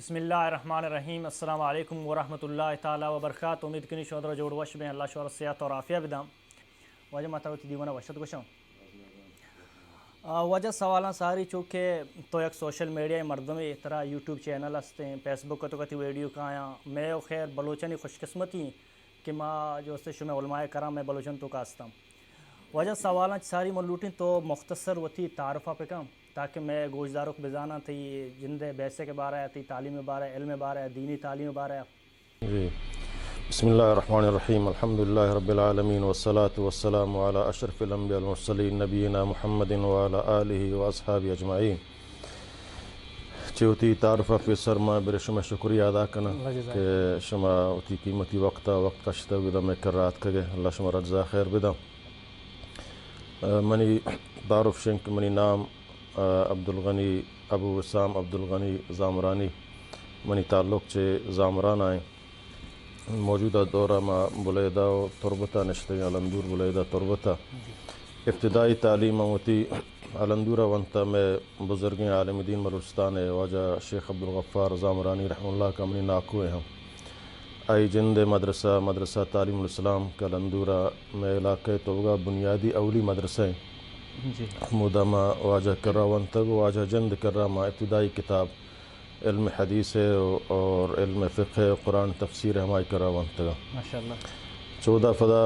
بسم اللہ الرحمن الرحیم. السلام علیکم ورحمۃ اللہ تعالیٰ وبرکاتہ. امید کنی شودر جوڑ وش بین اللہ شور صحت اور عافیہ بدام وجہ متوتی دیوانا وشت گوشم وجہ سوالاں ساری چونکہ تو یک سوشل میڈیا مردم طرح یوٹیوب چینل ہستے فیس بک تو کتی ویڈیو کا آیا میں خیر بلوچنی خوش قسمتی کہ ماں جو سے شمع علماء کرام میں بلوچن تو کاستم وجہ سوالاں ساری ملوٹیں تو مختصر وتی تعارفہ پہ کم تاکہ میں گوشداروں کو بزانا تھی جندے بیسے کے بارے تھی تعلیم بارے علم بارے دینی تعلیم بارے. جی بسم اللہ الرحمن الرحیم. الحمدللہ رب العالمین والصلاة والسلام علی اشرف الانبیاء والمرسلین نبینا محمد وعلی آلہ واصحابہ اجمعین. چوتی تعارفہ فی سرما بر شما شکریہ ادا کرنا کہ شما اتی قیمتی وقتا وقت کشتا ودا میں کرات کگے اللہ شما رجزا خیر بدا. منی تعارف شنک منی نام عبدالغنی ابو وسام عبدالغنی زامرانی منی تعلق چے زامران آئیں موجودہ دورہ ما بلیدہ و تربتہ نشتے علندور بلیدہ تربتہ. ابتدائی تعلیم ہوتی علندورہ ونتا میں بزرگیں عالم دین بلوچستان واجہ شیخ عبدالغفار زامرانی رحمہ اللہ کا منی ناکوئے ہم آئی جند مدرسہ تعلیم الاسلام کا علندورہ میں علاقے توگہ بنیادی اولی مدرسہ مودہ ما واجہ کر رہا ونتگ واجہ جند کر رہا ما ابتدائی کتاب علم حدیث ہے اور علم فقہ قرآن تفسیر ہمائی کر رہا ونتگا ماشاءاللہ. 14 فدا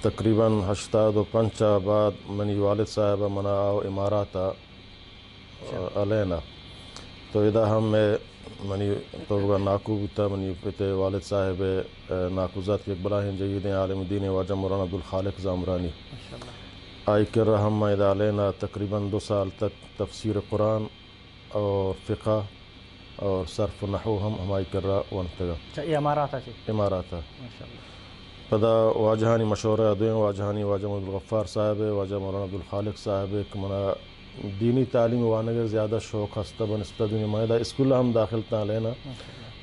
تقریباً 85 بعد منی والد صاحبہ منا آو اماراتا علینا تو ادا ہم میں منی توگہ ناکو بتا منی پتے والد صاحب ناکوزات کی اقبلہ ہیں جیدیں عالم دین واجہ مولانا عبدالخالق زامرانی آئی کر رہا ہم ادا علینا تقریباً 2 سال تک تفسیر قرآن اور فقہ اور صرف نحو ہم ہمائی کر رہا ونتگا یہ اماراتا اماراتا ماشاءاللہ. پدا واجہانی مشورہ دوئیں واجہانی واجہ عبدالغفار صاحب واجہ مولانا عبدالخالق صاحب ایک منا دینی تعلیم وانگر زیادہ شوق ہستا بنسبت دنیا مائدہ اسکولہ ہم داخل تا لینا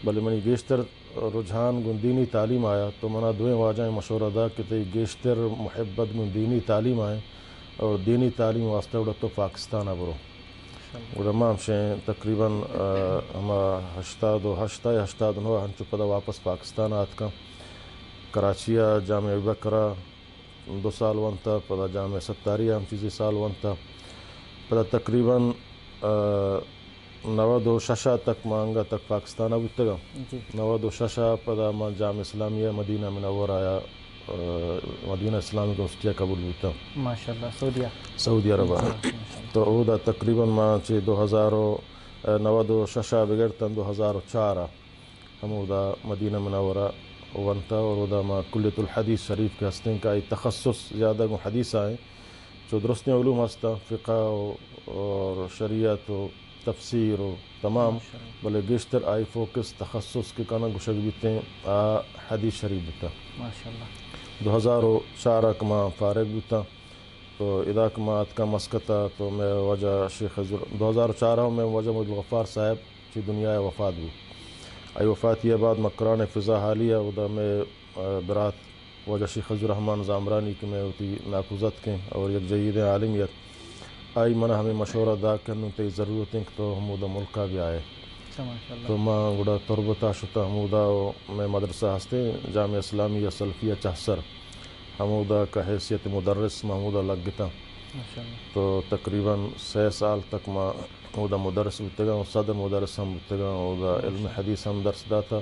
بلے منی گیشتر رجحان گن دینی تعلیم آیا تو منا دوئیں واجہ مشورہ دا کہ تی گیشتر محبت گن دینی تعلیم آئے اور دینی تعلیم واسطہ اڑا تو پاکستان برو علماء ہمشیں تقریباً ہما 89 ہنچو پدا واپس پاکستان آت کا کراچیہ جامعہ بکرہ 2 سال ونتا پدا جامعہ ستاریہ ہم چیزی سال ونتا پدا تقریباً 96 تک مانگا تک پاکستان بودتگا 96 پدا ما جامعہ اسلامیہ مدینہ منور آیا مدینہ اسلامی کا افٹیہ قبول ہوتا ماشاءاللہ سعودی عرب تو اودا تقریباً ما چی 96 بغیر تن 2004 ہم اودا مدینہ منورہ ونتا اور اودا ما کلیت الحدیث شریف کے ہستیں کا تخصص زیادہ کو حدیث آئیں جو درست علوم ہستا فقہ اور شریعت و تفسیر و تمام بلے گشتر آئی فوکس تخصص کے کانا گشگ بیتے حدیث شریف بیتا ماشاءاللہ. 2004 کما فارغ بیتا تو ادا کما اتکا مسکتا تو میں وجہ شیخ 2004 میں وجہ عبدالغفار صاحب چی دنیا وفات بھی آئی وفات یہ بعد مکران فضا حالیہ ادا میں برات وجہ شیخ الرحمن زامرانی کی میں ہوتی ناکوزت کے اور یک جید عالمیت آئی منہ ہمیں مشورہ دا کرنوں تی ضرورتیں تو ہمودا ملکہ بھی آئے تو ماں گڑا تربتا شتا ہمودا میں مدرسہ ہستے جامعہ اسلامیہ سلفیہ چہسر ہمودا کا حیثیت مدرس محمودہ لگ گتا تو تقریباً 6 سال تک ما اودا مدرس بتگا صدر مدرس ہم بتگا اودا علم حدیث ہم درس داتا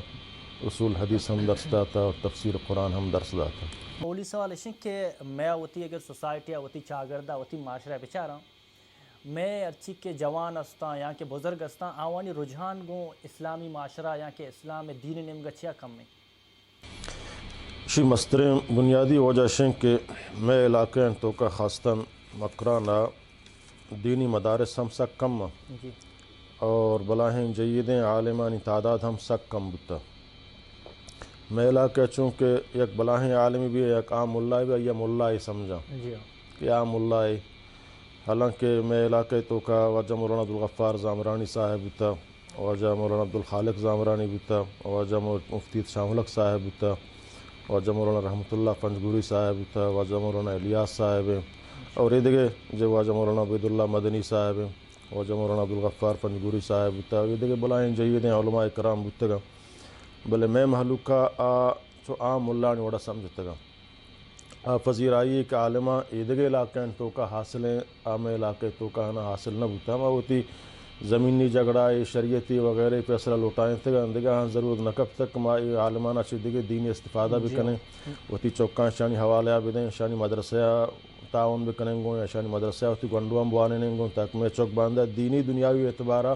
اصول حدیث ہم درس داتا اور تفسیر قرآن ہم درس داتا. اولی سوال ہے کہ میں ہوتی اگر سوسائٹی ہوتی چاگردہ ہوتی معاشرہ بچارا میں ارچی کے جوان استا یا کہ بزرگ استا آوانی رجحان گوں اسلامی معاشرہ یا کہ اسلام دین نمگچیا کم میں شی مستریں بنیادی وجہ شیں کہ میں علاقے تو کا خاصتاً مکرانا دینی مدارس ہم سک کم اور بلاہیں جیدیں عالمانی تعداد ہم سک کم بتا میں علاقے چونکہ یک بلاہیں عالمی بھی ہے یک عام ملہ بھی ہے یا ملہ سمجھا کہ عام ملہ حالانکہ میں علاقے تو کا وجہ مولانا عبدالغفار زامرانی صاحب بتا وجہ مولانا عبدالخالق زامرانی بتا وجہ مفتی شاملک صاحب بتا وجہ مولانا رحمۃ اللہ پنجگوری صاحب بتا وجہ مولانا الیاس صاحب اور یہ دیکھے جو وجہ مولانا عبید اللہ مدنی صاحب وجہ مولانا عبدالغفار پنجگوری صاحب بتا یہ دیکھے بلائیں جید ہیں علماء کرام بتگا بلے میں محلوکا چو عام ملان وڑا سمجھتگا پذیرائی کہ عالمہ ایدگے علاقہ تو کا حاصل ہیں عام علاقے تو کا ہنا حاصل نہ بتا ہما ہوتی زمینی جھگڑائی شریعتی وغیرہ فیصلہ لوٹائیں تھے دیگا ہاں ضرورت نکب تک ما عالمانہ چیدگے دینی استفادہ بھی کریں ہوتی چوکاں شانی حوالہ بھی دیں شانی مدرسہ تعاون بھی کریں گو یا شانی مدرسہ ہوتی گنڈوام بوانے گو تاکہ میں چوک باندھا دینی دنیاوی اعتبارہ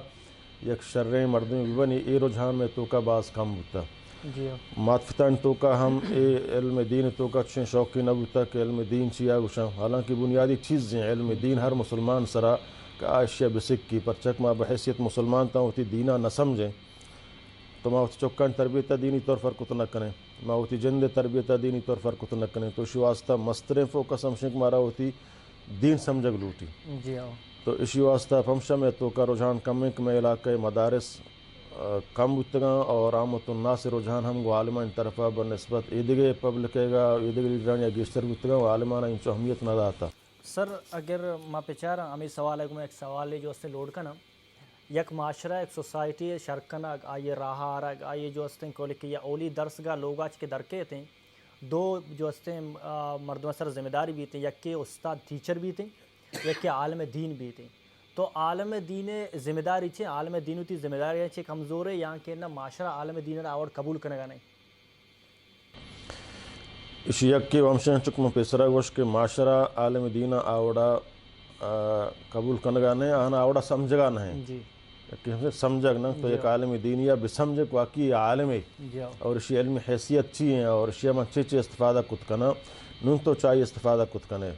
یک شریں مردمی بھی بنی اے رجحان میں تو کا بعض کم ہوتا ماتفتان تو کا ہم اے علم دین تو کا چھیں شوقی نہ ہوتا کہ علم دین چیا گوشاں حالانکہ بنیادی چیزیں علم دین ہر مسلمان سرا کہ اشیاء بسک کی پرچک ما بحیثیت مسلمان تا ہوتی دینہ نہ سمجھیں تو ما ہوتی چوکان تربیت دینی طور پر کت نہ کریں ما ہوتی جند تربیت دینی طور پر کت نہ کریں تو اسی واسطہ مستریں فوکس ہمشنک مارا ہوتی دین سمجھگ لوٹی تو اسی واسطہ فمشہ میں تو کا رجحان کم ہے کہ میں علاقہ مدارس کم بتگاں اور عامت الناس رجحان ہم گو عالمان طرفہ بنسبت ایدگے پبلک گا ایدگے لیڈران یا گیشتر بتگاں و عالمانہ انچو اہمیت نہ داتا سر اگر ما پچارا ہمیں سوال ہے ایک سوال ہے جو اس سے لوڈ کرنا یک معاشرہ ایک سوسائٹی شرکنا آئیے راہ آرگ آئیے جو اس کو لکھ یا اولی درس گاہ لوگ آج کے درکے تھے دو جو اس مردوں سر ذمہ داری بھی تھیں یک کے استاد ٹیچر بھی تھیں یک کے عالم دین بھی تھیں تو عالم دین ذمہ داری چھے عالم دین ہوتی ذمہ داری چھے کمزور ہے یا کہ نہ معاشرہ عالم دین آور قبول کرنے گا نہیں اسی یک کے ومشن چکم پیسرہ گوش کے معاشرہ عالم دینہ آوڑا قبول کنگا نہیں آنا آوڑا سمجھگا نہیں جی کہ ہم سے سمجھگ نہ تو ایک عالم دینیہ بسمجھگ واقعی عالم ہے اور اسی علم حیثیت چی ہیں اور اسی ہم اچھے استفادہ کت کنا نون تو چاہیے استفادہ کت کنے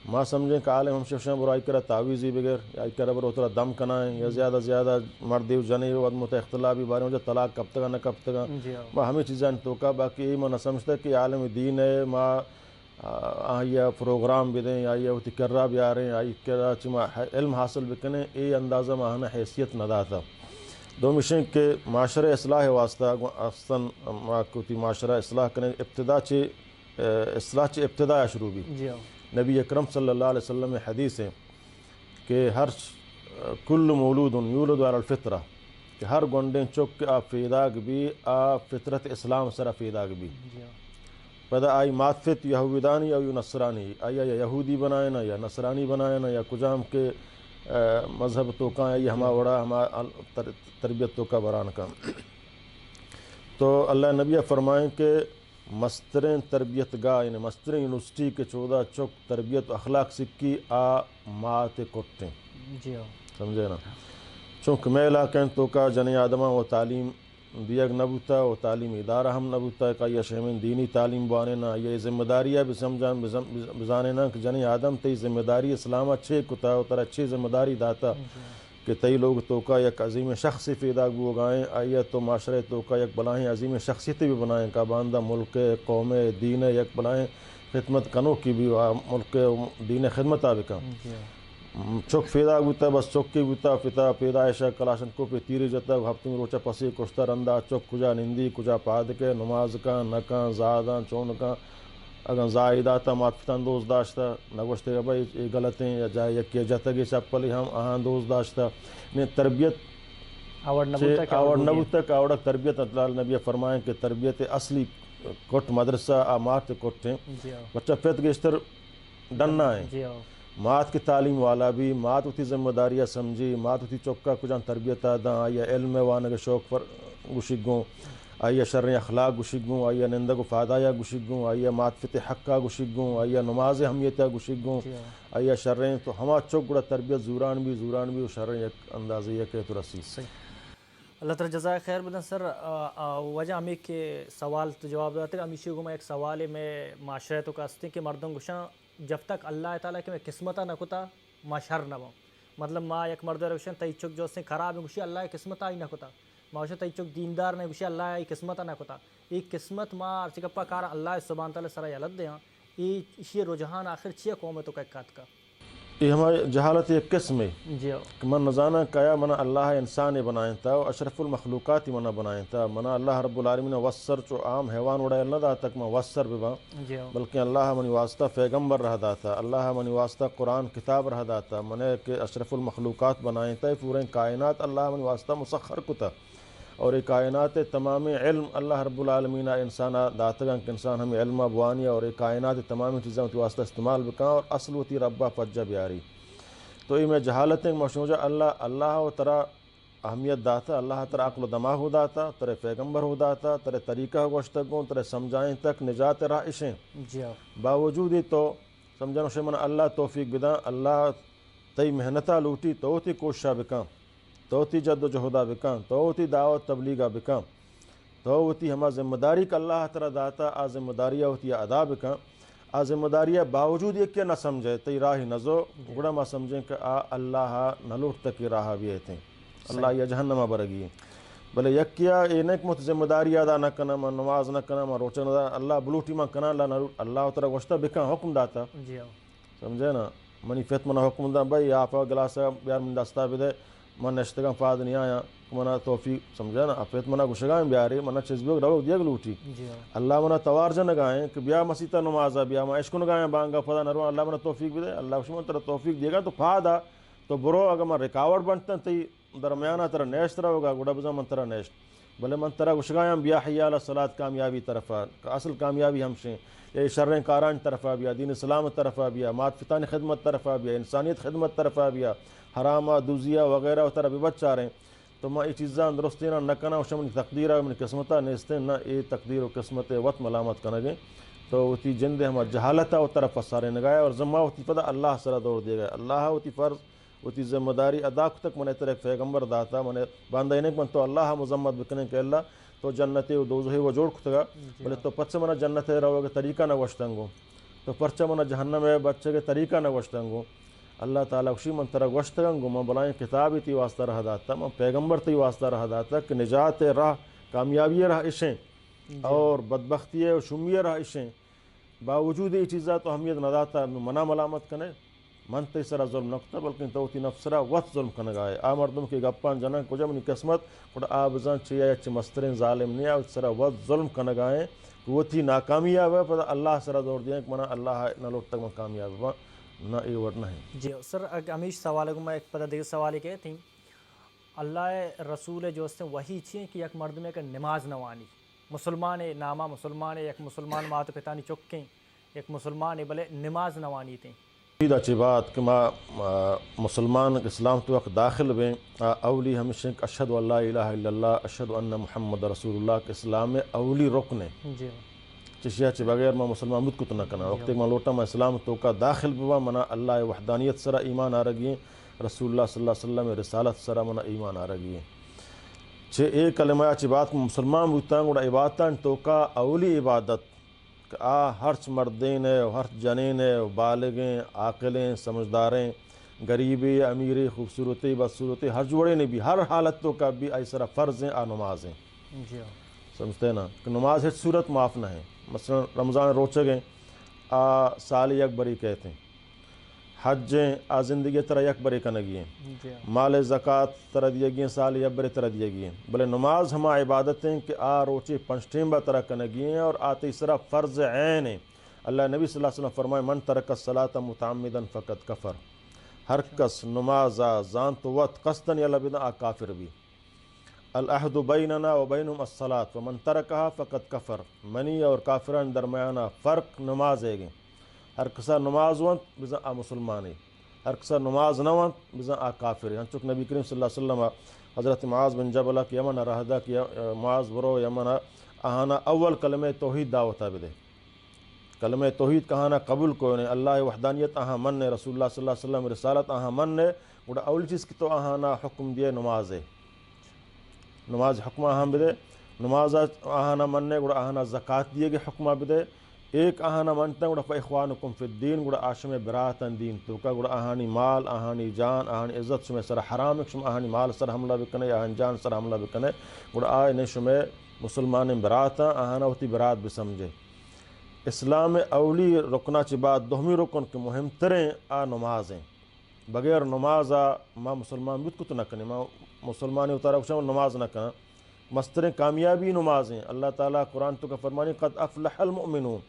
ما سمجھیں کہ عالم ہم شفشاں برو آئی کرا تعویزی بغیر آئی کرا برو اترا دم کنائیں یا زیادہ مردی و جنی و عدمت اختلافی بارے میں طلاق کب تگا نہ کب تگا ما ہمیں چیزیں تو کا باقی یہ نہ سمجھتا کہ عالم دین ہے ما آیا پروگرام بھی دیں آیا ہوتی کرا بھی آ رہے ہیں آئی کرا چما علم حاصل بھی کنے اے اندازہ ماہنا حیثیت نہ داتا دو مشن کہ معاشرہ اصلاح واسطہ اصلاً ما کوتی معاشرہ اصلاح کنے ابتدا چے اصلاح چے ابتدا شروع بھی نبی اکرم صلی اللہ علیہ وسلم میں حدیث ہے کہ ہر کل مولود یولد علی الفطرہ کہ ہر گونڈیں چک کے آپ فیداگ بھی آپ فطرت اسلام سر فیداگ بھی پدا آئی ماتفت یہودانی یا نصرانی آیا یا یہودی بنائنا یا نصرانی بنائنا یا کجام کے مذہب تو کا یہ ہما وڑا ہما تربیت تو کا بران کا تو اللہ نبی فرمائیں کہ مستریں تربیت گاہ یعنی مستریں یونیورسٹی کے 14 چک تربیت اخلاق سکی مات کٹیں سمجھے نا چونکہ میں علاقیں تو کا جن آدمہ و تعلیم دیگ نبوتا و تعلیم ادارہ ہم نبوتا کہ یہ شہمین دینی تعلیم بانے نا یہ ذمہ داریہ بھی سمجھان بزانے نا کہ جن آدم تی ذمہ داری اسلام اچھے کتا و تر اچھی ذمہ داری داتا کہ تئی لوگ تو کا یک عظیم شخص فیدا گو گائیں آئیے تو معاشرے تو کا یک بلائیں عظیم شخصیت بھی بنائیں کا باندہ ملک قوم دین یک بلائیں خدمت کنوں کی بھی ملک دین خدمت آبکا چک فیدا گوتا بس چک کی گوتا فتا پیدائشہ کلاشن کو پہ تیری جتا ہفتوں روچہ پسی کشتر اندہ چک کجا نندی کجا پاد کے نماز کا نکاں زاداں چون کا اگر زائدہ تا ماتفتان دوست داشتا نگوشتے گا بھائی یہ غلط ہیں یا جائے یکی جتگی چپلی ہم آہاں دوست داشتا تربیت آور نبوتا کا آوڑا تربیت اطلاع نبی فرمائیں کہ تربیت اصلی کٹ مدرسہ مات کٹ ہیں بچہ پیت گشتر ڈننا ہے مات کی تعلیم والا بھی مات ہوتی ذمہ داریاں سمجھی مات ہوتی چوکا کجان تربیت آدھاں آیا علم وانا کے شوق پر گشگوں آیا شرع اخلاق گشگوں آیا نندگ و فادایا گشگوں آیا ماتفت حقا گشگوں آیا نماز ہمیتا گشگوں آیا شرع تو ہما چوک گڑا تربیت زوران بھی و شرع یک اندازہ یک تو رسید اللہ تعالی جزائے خیر بدن سر وجہ ہمیں کہ سوال تو جواب دیتے ہمیشہ کو میں ایک سوال ہے میں معاشرے تو کہتے ہیں کہ مردوں گشاں جب تک اللہ تعالیٰ کہ میں قسمتہ نہ کتا ما شر نہ بہوں مطلب ما یک مرد روشن تی چک جو اس نے خراب ہے گوشی اللہ قسمت آئی نہ کتا ما وشن تی چک دیندار نے گوشی اللہ قسمت نہ کتا یہ قسمت ما ارچکپا کارا اللہ سبحانہ تعالیٰ سرا یلد دے ہاں یہ اسی رجحان آخر چیئے قوم تو کہکات کا یہ ہماری جہالت ایک قسم ہے جی کہ من نزانہ کیا منا اللہ انسان بنائیں تا و اشرف المخلوقات منا بنائیں تا منا اللہ رب العالمین وسر چو عام حیوان اڑائے نہ دا تک میں وسر ببا جی بلکہ اللہ منی واسطہ پیغمبر رہ داتا، اللہ منی واسطہ قرآن کتاب رہ داتا، منے کہ اشرف المخلوقات بنائیں تا پورے کائنات اللہ منی واسطہ مسخر کتا، اور یہ کائنات تمام علم اللہ رب العالمین انسان داتگاں کہ انسان ہمیں علم بوانی اور یہ کائنات تمام چیزیں ہوتی واسطہ استعمال بکاں اور اصل ہوتی ربا پجا بیاری. تو یہ میں جہالتیں مشہوجہ اللہ و ترا اہمیت داتا، اللہ ترا عقل و دماغ ہو داتا، ترے پیغمبر ہو داتا، ترے طریقہ گوشتگوں ترے سمجھائیں تک نجات رائشیں. جی باوجود ہی تو سمجھنا شمن اللہ توفیق بداں، اللہ تی محنتہ لوٹی تو تی کوششہ بکاں، تو تی جد و جہدہ بکاں، تو تی دعوت تبلیغہ بکاں، تو تی ہما ذمہ داری کا اللہ ترا داتا آ ذمہ داریہ ہوتی ادا بکاں. آ ذمہ داریہ باوجود یہ کہ نہ سمجھے تی راہی نزو گڑا ما سمجھیں کہ اللہ نہ لوٹ تکی راہ بھی ایتیں اللہ یا جہنمہ برگی. بلے یک کیا یہ نہیں مت ذمہ داری ادا نہ کنا، میں نماز نہ کنا، میں روچہ نہ اللہ بلوٹی میں کنا اللہ ترا گوشتہ بکاں حکم داتا. جی سمجھے نا منی فیت منا حکم دا بھائی آپ گلاسا بیار من دستا بدے من نشتگاں فاد نہیں آیا منا توفیق سمجھے نا فیت منا گشگائیں بیاری منا چیز بھی رو دیگ لوٹی جی اللہ منا توارجہ نگائیں کہ بیا مسیطہ نمازہ بیا میں عشق نگائیں بانگا پدا نرو اللہ منا توفیق بھی دے. اللہ شما ترا توفیق دے گا تو فادا تو برو اگر میں رکاوٹ بنتا تی درمیانہ ترا نیشت رہو گا گوڑا بزا من ترا نیشت بلے من ترا گشگائیں بیا حی علی صلاۃ کامیابی طرفہ اصل کامیابی ہمشیں یہ شریں کاران طرفہ بیا دین اسلام طرفہ بیا مات فتان خدمت طرفہ بیا انسانیت خدمت طرفہ بیا حرامہ دوزیہ وغیرہ طرح بھی بچ رہے ہیں. تو میں یہ چیزاں درستینا نہ کنا وشم من تقدیرہ من قسمتہ نیستیں نہ یہ تقدیر و قسمت وط ملامت کنگیں. تو وہ تی جند ہما جہالتہ و طرف سارے نگائے اور ذمہ ہوتی پتہ اللہ سرا دور دے گئے. اللہ ہوتی فرض ہوتی ذمہ داری ادا تک من تر پیغمبر داتا من باندھا انک من تو اللہ مذمت بکنے کہ اللہ تو جنتی و دوزہی و جوڑ کتگا بلے تو پچھے منا جنت رہو گے طریقہ نہ وشتنگو تو پرچہ منا جہنم ہے بچے کے طریقہ نہ وشتنگو. اللہ تعالیٰ خوشی من ترا گوشتگنگو میں بلائیں کتابی تی واسطہ رہ داتا میں پیغمبر تی واسطہ رہ داتا کہ نجات راہ کامیابی راہ عشیں اور بدبختی و شمیہ راہ عشیں. باوجود یہ چیزا تو اہمیت نہ داتا منا ملامت کنے من تی سرا ظلم نکتا بلکہ تو تی نفسرا وقت ظلم کنگائے. آ مردم کی گپان جنا کجا منی قسمت کڑا آبزان چیا چی مسترین ظالم نہیں آو سرا وقت ظلم کنگائے وہ تھی ناکامیاب ہے پر اللہ سرا دور دیا کہ منا اللہ نہ لوٹ تک میں کامیاب ہوا نہ یہ ورڈ نہیں. جی سر ہمیش سوال کو میں ایک پتہ دیگر سوال کہ تھیں اللہ رسول جو اس نے وہی چھیں کہ یک مرد میں کہ نماز نوانی مسلمان نامہ مسلمان یک مسلمان مات پتانی چکیں ایک مسلمان بلے نماز نوانی تھیں. اچھی بات کہ ما مسلمان اسلام تو وقت داخل بیں اولی ہمیشہ اشہد ان لا الہ الا اللہ اشہد ان محمد رسول اللہ کے اسلام میں اولی رکن ہے. جی چشیا چی بغیر ما مسلمان مد کت نہ کنا وقت ما لوٹا ما اسلام تو کا داخل بوا منا اللہ وحدانیت سرا ایمان آرگی رسول اللہ صلی اللہ علیہ وسلم رسالت سرا منا ایمان آرگی چھے ایک کلمہ چی بات مسلمان بوتاں گوڑا عبادتاں تو کا اولی عبادت کہ ہرچ مردین ہے ہرچ جنین ہے بالغیں عاقلیں سمجھداریں غریبی امیری خوبصورتی بدصورتی ہر جوڑے نے بھی ہر حالت تو کا بھی ایسا فرض ہیں نماز ہیں. جی سمجھتے ہیں نا کہ نماز ہے صورت معاف نہ ہے. مثلا رمضان روچے گئے سال یک بری کہتے ہیں حجیں زندگی طرح یک بری کنگی ہیں مال زکوٰۃ طرح دیے گئے سال یک بری طرح دیے گئے بلے نماز ہما عبادتیں کہ روچے پنچٹیمبہ طرح کنگی ہیں اور تیسرا فرض عین ہیں. اللہ نبی صلی اللہ علیہ وسلم فرمائے من ترک الصلاۃ متعمدا فقد کفر. ہر کس نماز زان تو وقت قصدن یا لبدا کافر بھی. العہد بیننا و بینہم الصلاۃ ومن ترکہا فقد کفر. منی اور کافران درمیانہ فرق نماز ہے گئے. ہر کسا نماز ونت بزا مسلمانی ہر کسا نماز نہ ونت بزا کافر. چونکہ نبی کریم صلی اللہ علیہ وسلم حضرت معاذ بن جبلہ کی یمن رہدا کہ معاذ برو یمن آہانا اول کلمہ توحید دعوتا بدے. کلمہ توحید کہانا قبول کو نے اللہ وحدانیت آہاں من نے رسول اللہ صلی اللہ علیہ وسلم رسالت آہاں من نے گوڑا اول چیز کی تو آہانا حکم دیے نماز ہے. نماز حکمہ آہاں بدے نماز آہانا من نے گوڑا آہانا زکوٰۃ دیے گے حکمہ بدے. ایک آہانا منتا گوڑا فاخوانکم فی الدین گوڑا آشم براتن دین تو کا گوڑا آہانی مال آہانی جان آہانی عزت شمیں سر حرام شم آہانی مال سر حملہ بکنے آہان جان سر حملہ بکنے گوڑا آئے شمیں مسلمان براتا آہانا ہوتی برات بسمجھے. اسلام اولی رکنہ چی بات دہمی رکن کے مہم تریں نمازیں بغیر نمازا ماں مسلمان بود کت نہ کنے ماں مسلمان اتارا کچھ نماز نہ کنا مستر کامیابی نمازیں اللہ تعالیٰ قرآن تو کا فرمانی قد افلح المؤمنون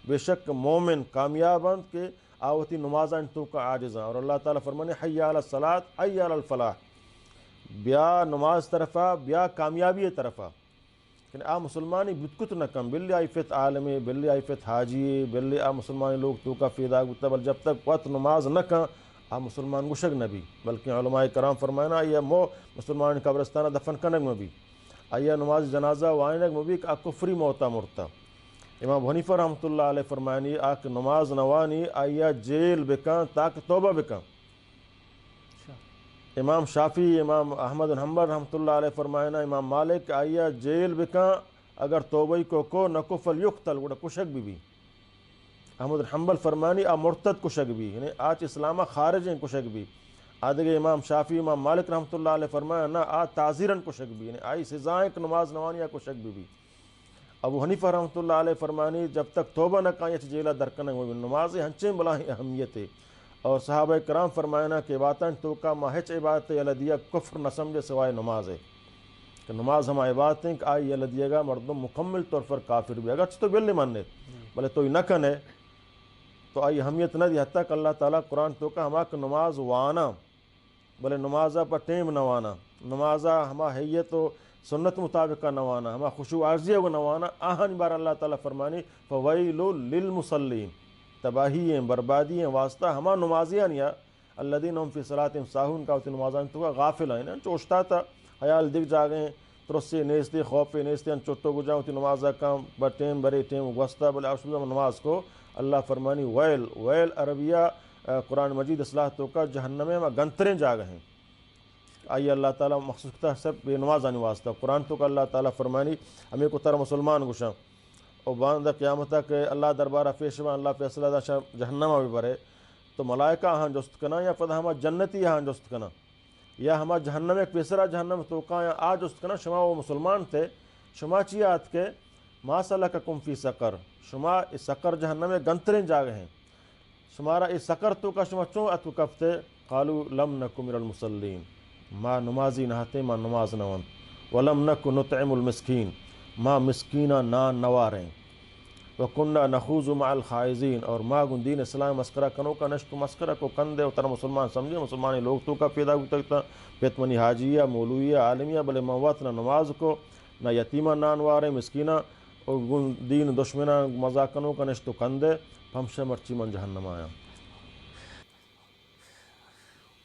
بے شک مومن کامیابند کے آوتی نمازاں تو کا عاجزاں اور اللہ تعالیٰ فرمانی حی علی الصلاۃ حی علی الفلاح بیا نماز طرفہ بیا کامیابی طرفہ کہ آ مسلمانی بدکت نہ کم بلی آئی فت عالمی بلی آئی فت حاجی بلی آ مسلمانی لوگ تو کا فیدا گتا بل جب تک وقت نماز نہ کن آ مسلمان گشک نبی بلکہ علماء کرام فرمائنا یہ مو مسلمان قبرستانہ دفن کنگ میں بھی آیا نماز جنازہ وائنگ میں بھی آ کفری موتا مرتا امام حنیفہ رحمۃ اللہ علیہ فرمانی آ نماز نوانی آیا جیل بکن تاک توبہ بکن امام شافی امام احمد بن حنبل رحمۃ اللہ علیہ فرمائنا امام مالک آیا جیل بکن اگر توبہ کو نکو فلیقتل گوڑا کشک بھی احمد بن حنبل فرمانی آ مرتد کشک بھی یعنی آج اسلامہ خارج ہیں کشک بھی آدھے امام شافی امام مالک رحمۃ اللہ علیہ فرمایا نہ آ تعزیراً کشک بھی یعنی آئی سزائیں کہ نماز نوانی یا کشک بھی ابو حنیفہ رحمۃ اللہ علیہ فرمانی جب تک توبہ نہ کائیں جیلہ درکنگ ہوئی نماز ہنچیں بلاہیں اہمیت ہے اور صحابہ کرام فرمائنا کہ باتاں تو کا ماہچ عبادت یلدیہ کفر نہ سمجھے سوائے نماز ہے کہ نماز ہم عبادتیں کہ آئی یلدیہ گا مردم مکمل طور پر کافر بھی اگرچہ تو بلی ماننے بلے تو نہ کنے تو آئی اہمیت نہ دی حتیٰ کہ اللہ تعالیٰ قرآن تو کا ہما کہ نماز وانا بلے نمازہ پر ٹیم نوانا نمازہ ہما حیت و سنت مطابق کا نوانا ہما خشوع عرضیہ کو نوانا آہن بار اللہ تعالیٰ فرمانی فویل للمصلین تباہی ہیں بربادی ہیں واسطہ ہما نمازیاں یا الذین هم فی صلاتہم ساہون کا ہوتی نمازاں تو کا غافل ہیں چوشتا تھا حیال دکھ جاگیں ترسے نیستے خوف نیستے چوٹو کو جاؤں تی نمازہ کام بٹیم برے ٹیم واسطہ بلے آشوزہ نماز کو اللہ فرمانی ویل ویل عربیہ قرآن مجید اصلاح تو کا جہنم میں گنتریں جاگ ہیں آئیے اللہ تعالیٰ مخصوص کتا سب بے نماز آنے واسطہ قرآن تو کا اللہ تعالیٰ فرمانی ہمیں کو تر مسلمان گشاں اور باندہ قیامتہ کہ اللہ دربارہ فیشوان اللہ فیصلہ دا شاہ جہنمہ بھی برے تو ملائکہ ہاں جست کنا یا پتہ ہما جنتی ہاں جست کنا یا ہما جہنم ایک پیسرہ جہنم توقع یا آ جست کنا شما وہ مسلمان تھے شما چیات کے ما سلککم فی سقر شما اس سقر جہنم میں گنتریں جاگ ہیں شمارا اس سقر تو کا شما چون اتو کفتے قالو لم نکو من المصلین ما نمازی نہتے ما نماز نوان ولم نکو نطعم المسکین ما مسکینہ نان نواریں وکننا نخوض مع الخائزین اور ما گندین اسلام مسکرہ کنو کا نشت مسکرہ کو کندے و تر مسلمان سمجھے مسلمانی لوگ تو کا پیدا ہوتا پیتمنی حاجیہ مولویہ عالمیہ بلے موت نہ نماز کو نہ یتیمہ نانواریں مسکینہ اور دین دشمنہ مذاکنوں کا نشتو کندے ہمشہ مرچی من جہنم آیا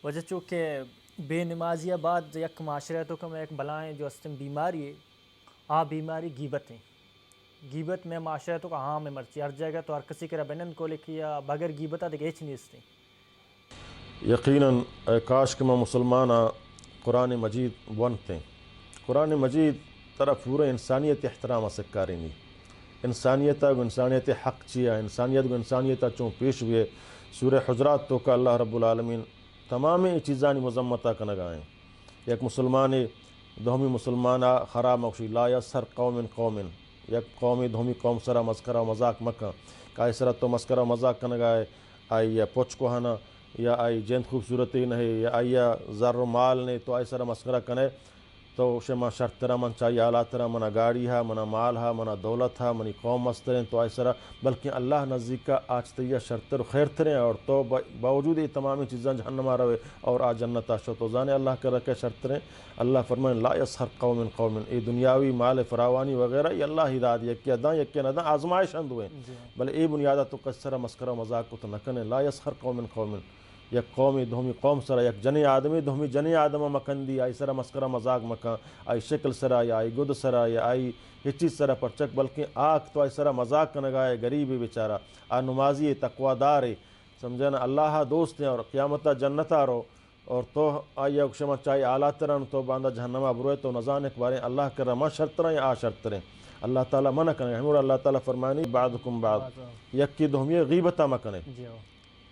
وجہ چونکہ بے نمازیہ بعد یک معاشرہ تو کم ایک بلائیں جو استم بیماری ہے آ بیماری غیبت ہیں غیبت میں معاشرہ تو کہاں میں مرچی ہر جگہ تو ہر کسی کے ربنن کو لکھیا بغیر غیبتہ دیکھ ایچ نہیں استے یقیناً کاش کہ میں مسلمانہ قرآن مجید ونتے قرآن مجید طرف پورے انسانیت احترام سکاری نہیں انسانیت و انسانیت حق چیا انسانیت و انسانیت چون پیش ہوئے سورہ حجرات تو کا اللہ رب العالمین تمام چیزانی مذمتہ کا نگائیں یک مسلمان دہمی مسلمانہ خراب مخشی لا یسر قوم قوم یک قومی دہمی قوم سرا مذکرہ و مذاق مکہ کائی سرا تو مذکرہ و مذاق کا نگائے آئی یا پوچھ کو ہنا یا آئی جند خوبصورتی نہیں یا آئی زر و مال نہیں تو آئی سرا مذکرہ کنے تو شما شرط ترہ من چاہیے آلات ترہ منا گاڑی ہے منا مال ہے منا دولت ہے منی قوم مسترین تو ایسرا بلکہ اللہ نزدیک کا آج تیہ شرط تر خیر تریں اور تو باوجود یہ تمامی چیزاں جہنم روے اور آج جنت آشو تو زانے اللہ کر رکھے شرط تریں اللہ فرمائیں لا یسخر قوم قوم ای دنیاوی مال فراوانی وغیرہ یہ اللہ ہدایت یکی اداں یکی نداں آزمائش ہند ہوئے بلے ای بنیادہ تو کسرہ مسکرہ مذاق کو تو نکنے لا یسخر قوم قوم یک قومی دہمی قوم سرا یک جنی آدمی دہمی جنی آدم مکندی آئی سرا مسکرہ مذاق مکان آئی شکل سرا یا آئی گد سرا یا آئی ہچی سرا پرچک بلکہ آگ تو آئی سرا مذاق کنگائے غریبی بیچارہ آ نمازی تقوی دارے سمجھنا اللہ دوست ہیں اور قیامتہ جنتہ رو اور تو آئی اکشمہ چاہیے آلات ترن تو باندہ جہنمہ بروئے تو نزان اکباریں اللہ کر رہا ما شرط رہا یا آ شرط رہیں اللہ تعالیٰ منع کریں ہمیں اللہ تعالیٰ فرمانی بعدکم بعد یکی دہمی غیبتہ مکنے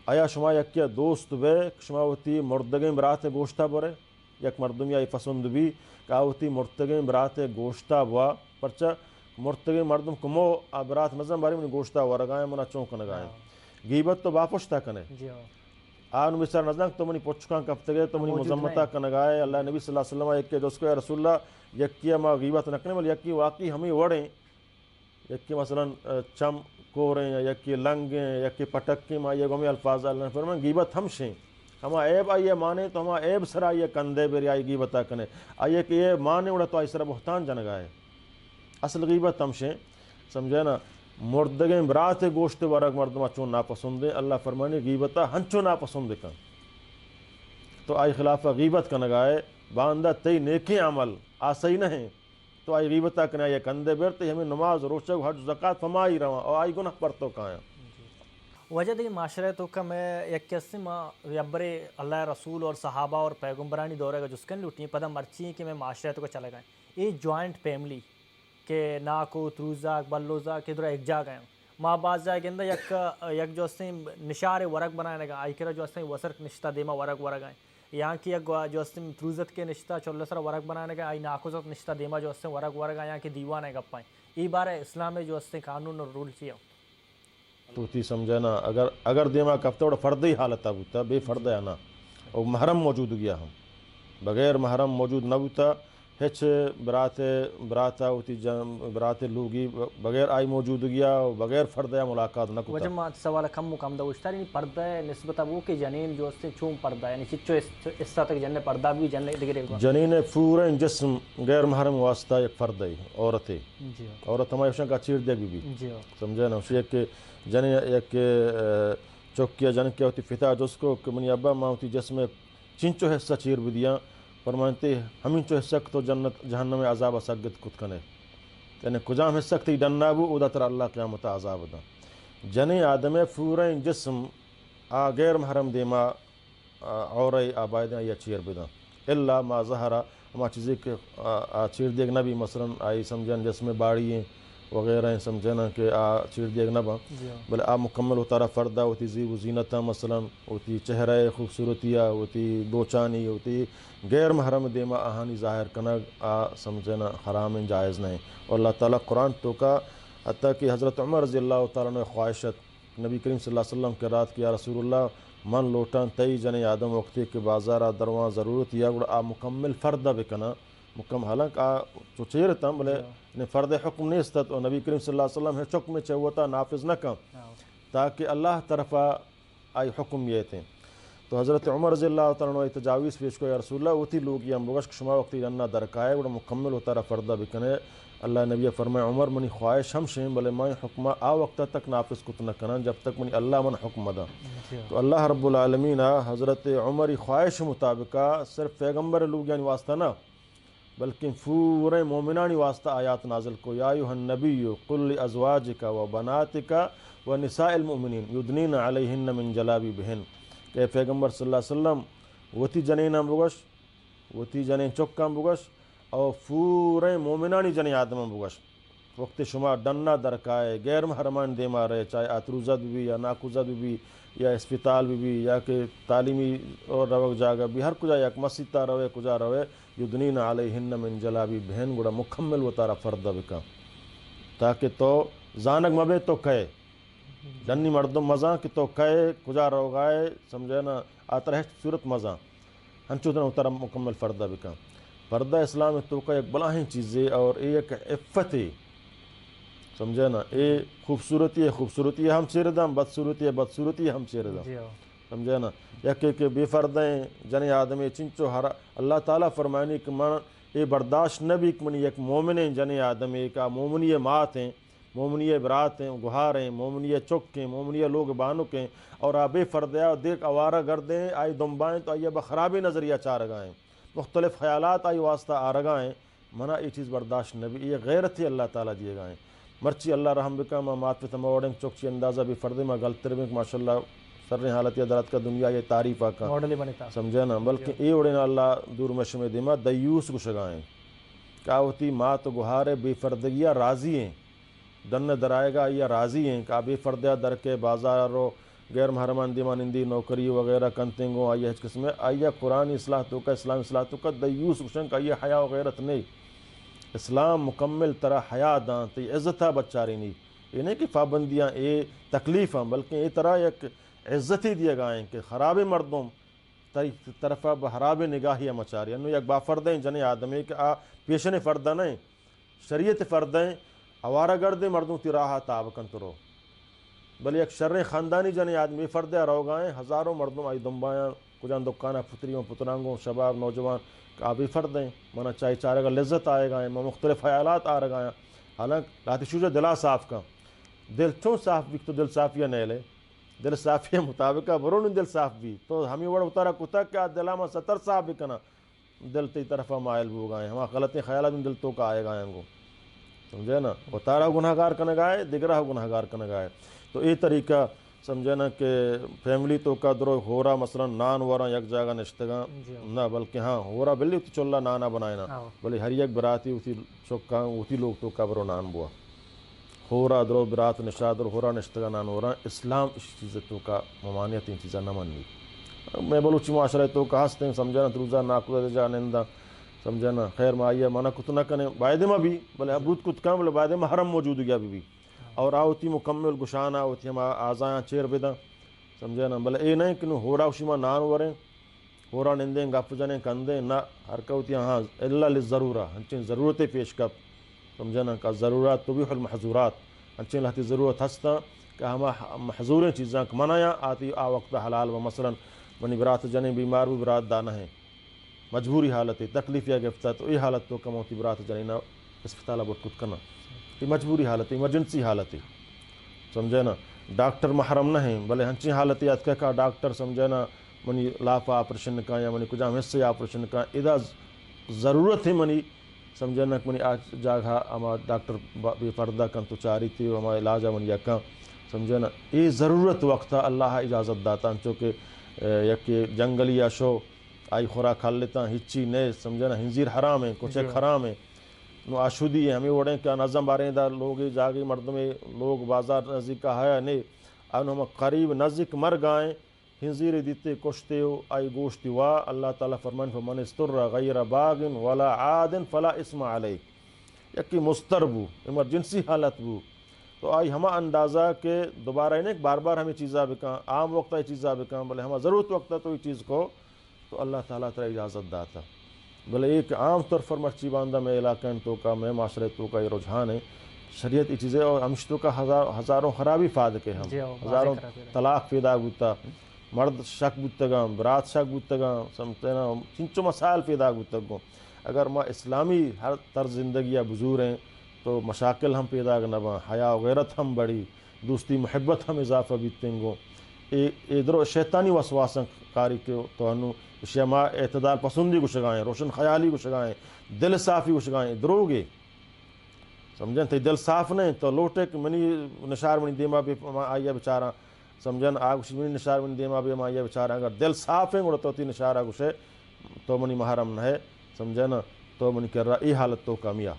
آیا شما یکیا دوست بے شما ہوتی مردگیں برات گوشتہ برے یک مردم یا پسند بھی کہ ہوتی مردگیں برات گوشتہ بوا پرچہ مردگیں مردم کمو برات مزم باری من گوشتہ ورگائیں منا چونک نگائیں غیبت تو باپشتہ کنے آن بسر نزنک تو منی پچکان کفتگے تو منی مذمتہ کنگائے اللہ نبی صلی اللہ علیہ وسلم ایک کہ جس کو یا رسول اللہ یکی ما غیبت نکنے بل یکی واقعی ہمیں وڑیں یکی مثلا چم کوریں یا یکی لنگیں یکی پٹکیں ما یہ گمی الفاظ اللہ نے فرمائیں غیبت ہم شیں ہما عیب آئیے مانے تو ہما عیب سر آئیے کندے بری آئی غیبتہ کنے آئیے کہ یہ مانے اڑا تو آئی سر بہتان جنگائے اصل غیبت ہم شیں سمجھے نا مردگیں برات گوشت ورگ مردمہ چون ناپسندیں اللہ فرمانے غیبتہ ہنچو ناپسند کن تو آئی خلافہ غیبت کنگائے باندہ تی نیکی عمل آسائی نہیں تو آئی غیبتہ کنے آئی کندے برتے ہمیں نماز روچہ حج زکاة فمائی رواں اور آئی گناہ پر تو کھائیں وجہ دیکھ معاشرے تو کہ میں یک قسم یبرے اللہ رسول اور صحابہ اور پیغمبرانی دورے کا جس کن لوٹیں پتہ مرچی ہیں کہ میں معاشرے تو کو چلے گئے یہ جوائنٹ فیملی کہ ناکو تروزاک بلوزا کہ ادھر ایک جا گئے ماں باز جائے گندہ یک جو اسیں نشار ورق بنائے گا آئی کرا جو اسیں وسر نشتہ دیما ورق آئیں یہاں کی یک جو اسیں تروزت کے نشتہ چولہ سر ورق بنائے گا آئی ناکوزت نشتہ دیما جو اسیں ورق آئیں یہاں کی دیوان ہے گپائیں ای بار اسلام میں جو اسیں قانون اور رول چیئے تو تی سمجھنا اگر دیما کفتہ وڑا فردی حالتا بوتا بے فرد ہے نا اور محرم موجود گیا ہم بغیر محرم موجود نہ بوتا ہچ براتا ہوتی برات لوگی بغیر آئی موجود گیا بغیر فردہ ملاقات نہ وجہ ما سوال کم مقام دا وشتار یعنی پردہ نسبت وہ کہ جنین جو اس سے چون پردہ یعنی چچو اس تک جننے پردہ بھی جننے دیگر جنین پورا جسم غیر محرم واسطہ ایک فرد ہے عورت ہے عورت ہمارے اشیاء کا چیر دے بھی سمجھے نا اسی ایک جنین ایک چوکیا جن کیا ہوتی فتح جس کو کہ منی ابا ماں ہوتی جسم چنچو حصہ چیر بھی دیا فرمانتے ہمیں چو حصہ تو جنت جہنم عذاب سگت کت کنے یعنی کجام حصہ تی ڈنابو او دا تر اللہ قیامت عذاب دا جنی آدم پورین جسم غیر محرم دیما عوری آبائدیں یا چیر بدا اللہ ما ظہرہ ہما چیزیں کہ چیر دیگ نبی مثلا آئی سمجھن جسم باڑی ہیں وغیرہ ہیں سمجھنا کہ چیر دیگ نبا بلے مکمل اتارا فردہ ہوتی زیب و زینتہ مثلا ہوتی چہرہ خوبصورتیہ ہوتی دوچانی ہوتی غیر محرم دیما آہانی ظاہر کنگ سمجھنا حرام جائز نہیں اور اللہ تعالیٰ قرآن تو کا حتیٰ کہ حضرت عمر رضی اللہ تعالیٰ نے خواہشت نبی کریم صلی اللہ علیہ وسلم کے رات کیا رسول اللہ من لوٹان تئی جن آدم وقتی کہ بازارہ درواں ضرورت یا گڑا مکمل فردہ بکنا مکمل حالانکہ چوچیرتا بلے فرد حکم نہیں استا تو نبی کریم صلی اللہ علیہ وسلم ہے چک میں چوتا نافذ نہ کم تاکہ اللہ طرفہ آئی حکم یہ تھے تو حضرت عمر رضی اللہ تعالیٰ نے تجاویز پیش کو یا رسول اللہ اوتی لوگ یہ مبغش شما وقتی جنہ درکائے گڑا مکمل اتارا فردہ بکنے اللہ نبی فرمائے عمر منی خواہش ہم شیں بلے میں حکمہ وقتہ تک نافذ کت نہ کرنا جب تک منی اللہ من حکم دا تو اللہ رب العالمین حضرت عمری خواہش مطابقہ صرف پیغمبر لوگ یعنی واسطہ نہ بلکہ پورے مومنانی واسطہ آیات نازل کو یا ایھا النبی قل لازواجک و بناتک و نساء المؤمنین یدنین علیہن من جلابیبہن کہ پیغمبر صلی اللہ علیہ وسلم وتی جنین بگش وتی جنین چکم بگش اور پورے مومنانی جنین آدم بگش وقت شما ڈنہ درکائے غیر محرمان دے مارے چاہے آتروزد بھی یا ناکوزد بھی یا اسپتال بھی یا کہ تعلیمی اور روک جاگا بھی ہر کجا یک مسجد تا روے کجا روے یدنین علیہن من جلابی بہن گڑا مکمل و تارا فردہ بکا تاکہ تو زانک مبے تو کہے جنی مردم مزاں کہ تو کہے کجا رو گائے سمجھے نا آتا رہے صورت مزاں ہنچو دن اتارا مکمل فردہ بکا فردہ اسلام تو کا ایک بلاہیں چیزیں اور ایک عفت ہے سمجھے نا اے خوبصورتی ہے ہم چیر دام بدصورتی ہے ہم چیر دام سمجھے نا یا کہ بے فردیں جن آدمی چنچو اللہ تعالیٰ فرمائنی کہ من اے برداشت نبی کہ منی ایک مومن ہیں جن آدمی کا مومنی مات ہیں مومنی برات ہیں گہار ہیں مومنی چک ہیں مومنی لوگ بانک ہیں اور بے فردیا دیکھ آوارہ گردیں آئی دمبائیں تو آئی بخرابی نظریہ چاہ رگائیں مختلف خیالات آئی واسطہ آ رگائیں منع یہ چیز برداشت نبی یہ غیرت ہی اللہ تعالیٰ دیے گائیں مرچی اللہ رحم بکا ما مات پہ تموڑیں چوکچی اندازہ بھی فردے میں غلط تربیں ماشاءاللہ سر حالت یا درات کا دنیا یہ تعریف آکا سمجھے نا بلکہ اے اڑے نا اللہ دور مشمع دیما دیوس کو شگائیں کہا ہوتی مات گہارے بے فردگیہ راضی ہیں دن درائے گا یا راضی ہیں کہ بے فردیہ در کے بازار رو غیر محرمان دیمانندی نوکری وغیرہ کنتنگوں آئیہ ہچ قسم میں آئیہ قرآن اصلاح تو کا اسلام اصلاح تو کا دیوس کشن کا یہ حیاء و غیرت نہیں اسلام مکمل طرح حیاء دان تی عزتہ بچاری نہیں یہ نہیں کہ پابندیاں اے تکلیف ہیں بلکہ یہ طرح عزتی دیا گائیں کہ خراب مردم طرفہ بحراب نگاہی مچاری انو یک با فردیں جن آدمی کہ آ پیشن فردہ نہیں شریعت فردیں آوارہ گرد مردوں تی راہا تابکن ترو بلی ایک شر خاندانی جن آدمی فردے رو گائیں ہزاروں مردم آئی دنبایاں کجان دکانہ پتریوں پترانگوں شباب نوجوان کہ آبی فردیں منہ چاہی چارے گا لذت آئے گائیں مختلف خیالات آ رہا حالانکہ لاتی شوجہ دلا صاف کا دل چون صاف بھی تو دل صافیہ نیلے دل صافیہ مطابقہ برون دل صاف بھی تو ہمیں وڑ اتارا کتا کیا دلامہ ستر صاف بھی کنا دل تی طرفہ مائل بھی ہو گئے ہمارا غلطی خیالات دل تو کا آئے گائیں گو سمجھے نا اتارا گناہ گار کنے گائے دگرہ گناہ گار کنے گائے تو یہ طریقہ سمجھے نا کہ فیملی تو کا درو ہو رہا مثلا نان ورا یک جگہ نشتگاں نہ بلکہ ہاں ہو رہا بلی تو چلا نانا بنائے نا بلی ہر یک براتی اسی چکا اسی لوگ تو کا برو نان بوا ہو رہا درو برات نشاد ہو رہا نشتگا نان ہو رہا اسلام اس چیز تو کا ممانعت ان چیزیں نہ منی میں بلوچی معاشرہ تو کا ہستے ہیں سمجھا نا تروزہ ناکودہ جانندہ سمجھا نا خیر ما آئیے منع کت نہ کنے باید میں بھی بلے ابود کت کام بلے باید میں حرم موجود گیا بھی اور آوتی مکمل گشانہ ہوتی ہم آزایاں چیر بیدا سمجھا نا بلے اے نہیں کنو ہو رہا اسی ما نان وریں ہو رہا نندیں گپ جنیں کندیں نہ ہر ہوتی ہاں اللہ للضرورہ ہنچیں ضرورت پیش کب سمجھا نا کہ ضرورات تبیح المحظورات ہنچیں لہتی ضرورت ہستا کہ ہم محظور چیزاں منایا آتی آ وقت حلال و مثلا منی برات جنیں بیمار بھی برات دانا ہے مجبوری حالت ہے تکلیف یا گرفتہ تو یہ حالت تو کم ہوتی برات جنیں نہ اسپتالہ بٹ کت کرنا یہ مجبوری حالت ہے ایمرجنسی حالت ہے سمجھے نا ڈاکٹر محرم نہ ہیں بلے ہنچی حالت یاد کہ ڈاکٹر سمجھے نا منی لافا آپریشن کا یا منی کجام حصے آپریشن کا ادا ضرورت ہے منی سمجھے نا منی آج جاگہ اما ڈاکٹر بے پردہ کن تو چاری تھی ہما علاج منی یکاں سمجھے نا یہ ضرورت وقت اللہ اجازت داتا چونکہ یک جنگلی یا شو آئی خورا کھال لیتا ہچی نئے سمجھے نا ہنزیر حرام ہیں کچھ ایک حرام ہیں نو آشودی ہے ہمیں وڑیں کیا نظم باریں دا لوگ جاگی مردم لوگ بازار نزدیک کا ہے نہیں انہوں ہم قریب نزدیک مر گائیں ہنزیر دیتے کشتے ہو آئی گوشتی وا اللہ تعالیٰ فرمان فمن استر غیر باغ ولا عاد فلا اسم علیہ یکی مستربو ایمرجنسی حالت بو تو آئی ہما اندازہ کہ دوبارہ انہیں بار بار ہمیں چیزیں بکاں عام وقت یہ چیزیں بکاں بلے ہما ضرورت وقت تو یہ چیز کو تو اللہ تعالیٰ تعالیٰ اجازت داتا بلے ایک عام طور پر مرچی باندہ میں علاقہ تو کا میں معاشرے تو کا یہ رجحان ہے شریعت یہ چیزیں اور ہمشتوں کا ہزاروں خرابی فاد کے ہم ہزاروں طلاق پیدا ہوتا مرد شک بودتگاں برات شک بودتگاں سمجھتے نا چنچو مسائل پیدا ہوتگوں اگر ما اسلامی ہر طرز زندگی بزور ہیں تو مشاکل ہم پیدا نباں حیا و غیرت ہم بڑی دوستی محبت ہم اضافہ بیتیں گو ادھر شیطانی وسواساں کاری کے تو انو اشیاء ما اعتدال پسندی کو شگائیں روشن خیالی کو شگائیں دل صافی کو شگائیں دروگے سمجھیں تو دل صاف نہیں تو لوٹے کہ منی نشار منی دیما بھی آئیے بچارا سمجھن آگوش منی نشار منی دیما بھی آئیے بچارا اگر دل صاف ہیں گوڑا تی نشار آگوشے تو منی محرم نہ ہے سمجھنا تو منی کر رہا ای حالت تو کامیا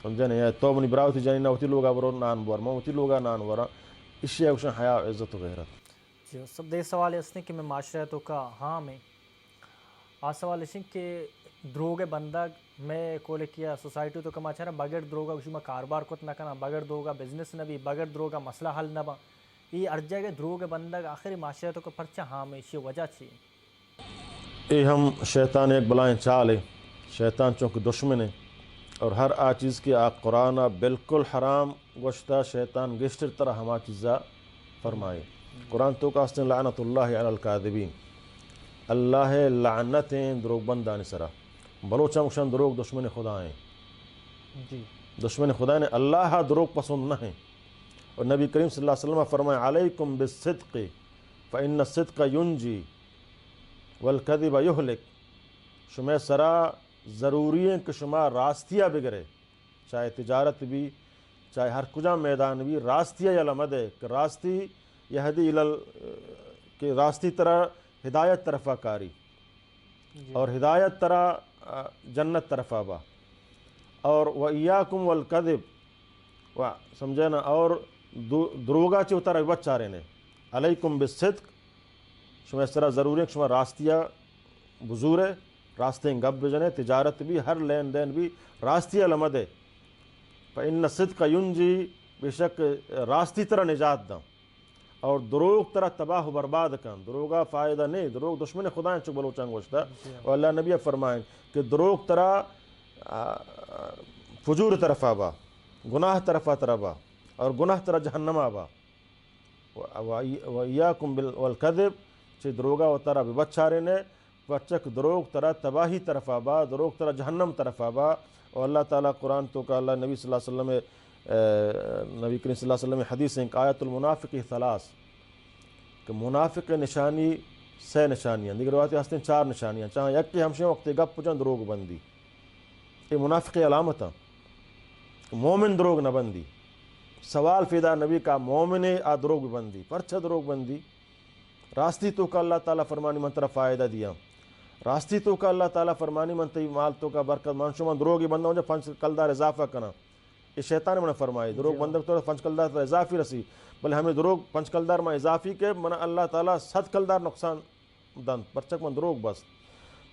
سمجھنا ہے تو منی براوتی جانی نہ ہوتی لوگا برو نان بور ما ہوتی لوگا نان ورا اشیاء آگوشن حیا عزت و غیرت جی سب دے سوال اس نے کہ میں معاشرہ تو کا ہاں میں آ سوال اس کہ دروگ بندہ میں کولے کیا سوسائٹی تو کما چاہ بغیر دروگا کچھ میں کاروبار کت نہ کرنا بغیر دروگا بزنس نہ بھی بغیر دروگا مسئلہ حل نہ با یہ ارجے گئے دروگ بندہ آخری معاشرہ تو کا پرچہ ہاں میں اسی وجہ چھی اے ہم شیطان ایک بلائیں چالے شیطان چونکہ دشمن ہے اور ہر آ چیز کی آ قرآن بالکل حرام گوشتہ شیطان گشتر طرح ہما چیزا فرمائے قرآن تو کہتے ہیں لعنت اللہ علی الکاذبین اللہ لعنتیں دروگ بندان سرا بلوچا مشان دروگ دشمن خدا ہیں جی دشمن خدا نے اللہ دروگ پسند نہ ہیں اور نبی کریم صلی اللہ علیہ وسلم فرمائے علیکم بالصدق فإن الصدق ینجی والکذب یہلک شما سرا ضروری ہے کہ شما راستیہ بگرے چاہے تجارت بھی چاہے ہر کجا میدان بھی راستیہ یا لمد ہے کہ راستی یہدی کہ راستی طرح ہدایت طرفہ کاری اور ہدایت طرح جنت طرفہ با اور وَإِيَّاكُمْ وَالْكَذِبْ و سمجھے نا اور دروگا چی اترا بچا رہے نے علیکم بالصدق شما اس طرح ضروری ہے کہ شما راستیہ بزور ہے راستے گب جنے تجارت بھی ہر لین دین بھی راستیہ لمد ہے فإن الصدق ینجی بے شک راستی طرح نجات دا اور دروغ طرح تباہ و برباد کن، دروغا فائدہ نہیں، دروغ دشمن خدا ہیں چک بلوچان گوشتا. اور اللہ نبی فرمائیں کہ دروغ طرح فجور طرف آبا، گناہ طرف تربا، اور گناہ طرح جہنم آبا. وَإِيَّاكُمْ وَالْكَذِبْ چھ دروغا و طرح بچارے نے وچک دروغ طرح تباہی طرف آبا، دروغ طرح جہنم طرف آبا. اور اللہ تعالیٰ قرآن تو کا اللہ نبی صلی اللہ علیہ وسلم نبی کریم صلی اللہ علیہ وسلم حدیث ہیں کہ آیت المنافق ثلاث، کہ منافق نشانی سے نشانیاں، دیگر روایت ہستے ہیں 4 نشانیاں، چاہاں یک کہ ہمشہ وقت گپ پچھن دروغ بندی، یہ منافق علامت ہے. مومن دروغ نہ بندی، سوال فیدا نبی کا مومن آ دروغ بندی، پرچہ دروغ بندی. راستی تو کا اللہ تعالیٰ فرمانی من طرف فائدہ دیا، راستی تو کا اللہ تعالیٰ فرمانی من تی مال تو کا برکت منشو من دروغی بندہ ہوں جا پنچ کلدار اضافہ کنا. یہ شیطان نے فرمائی دروغ بندہ تو پنچ کلدار تو اضافی رسی، بلے ہمیں دروغ پنچ کلدار میں اضافی کے من اللہ تعالیٰ 7 کلدار نقصان دن پرچک من دروغ بس.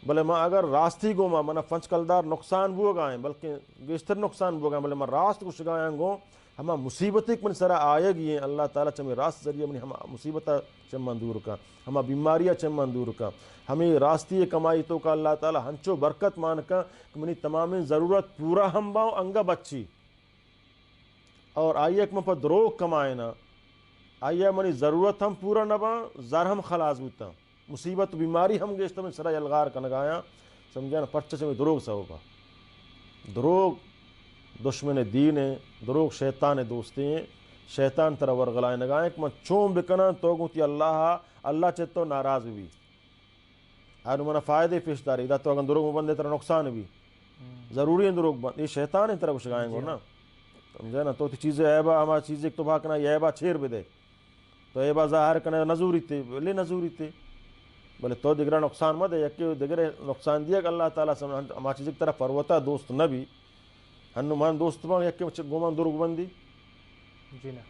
بلے میں اگر راستی گو منا 5 کلدار نقصان بو گائیں بلکہ بیشتر نقصان بو گائیں، بلے میں راست کو شگائیں گو ہما مصیبت ایک من سرا آئے گی ہیں. اللہ تعالیٰ چمیں راست ذریعہ منی ہما مصیبتہ چمن دور کا، ہما بیماریاں چمن دور کا، ہمیں راستی کمائی تو کا اللہ تعالیٰ ہنچو برکت مان کا کہ منی تمام ضرورت پورا ہم باؤں انگا بچی. اور آئیے کہ من پر دروغ کمائے نا، آئیے منی ضرورت ہم پورا نہ باں، زر ہم خلاص بوتا، مصیبت بیماری ہم گیشتا میں سرا یلغار کا نگایا. سمجھا نا پرچہ چمیں دروغ سا ہوگا. دروغ دشمن دین ہیں، دروغ شیطان دوستی ہیں، شیطان طرح ورغلائیں نگائیں کہ من چون بکنا تو گوتی اللہ چیتو ناراض بھی آر منہ فائدے پیش داری دا تو اگر دروغ بندے طرح نقصان بھی ضروری ہیں. دروغ بند یہ شیطان طرح بشگائیں گو نا، سمجھا نا. تو چیزیں عیبہ ہما چیزیں تو بھاکنا یہ عیبہ چھیر بھی دے تو عیبہ ظاہر کرنے نزوری تھے لے نزوری تھے، بلے تو دیگر نقصان مت ہے یکی دیگر نقصان دیا کہ اللہ تعالیٰ ہما چیزیں کی طرف فروتا دوست نہ بھی ہنو مان دوست با یکی گومان دروغ بندی جی نا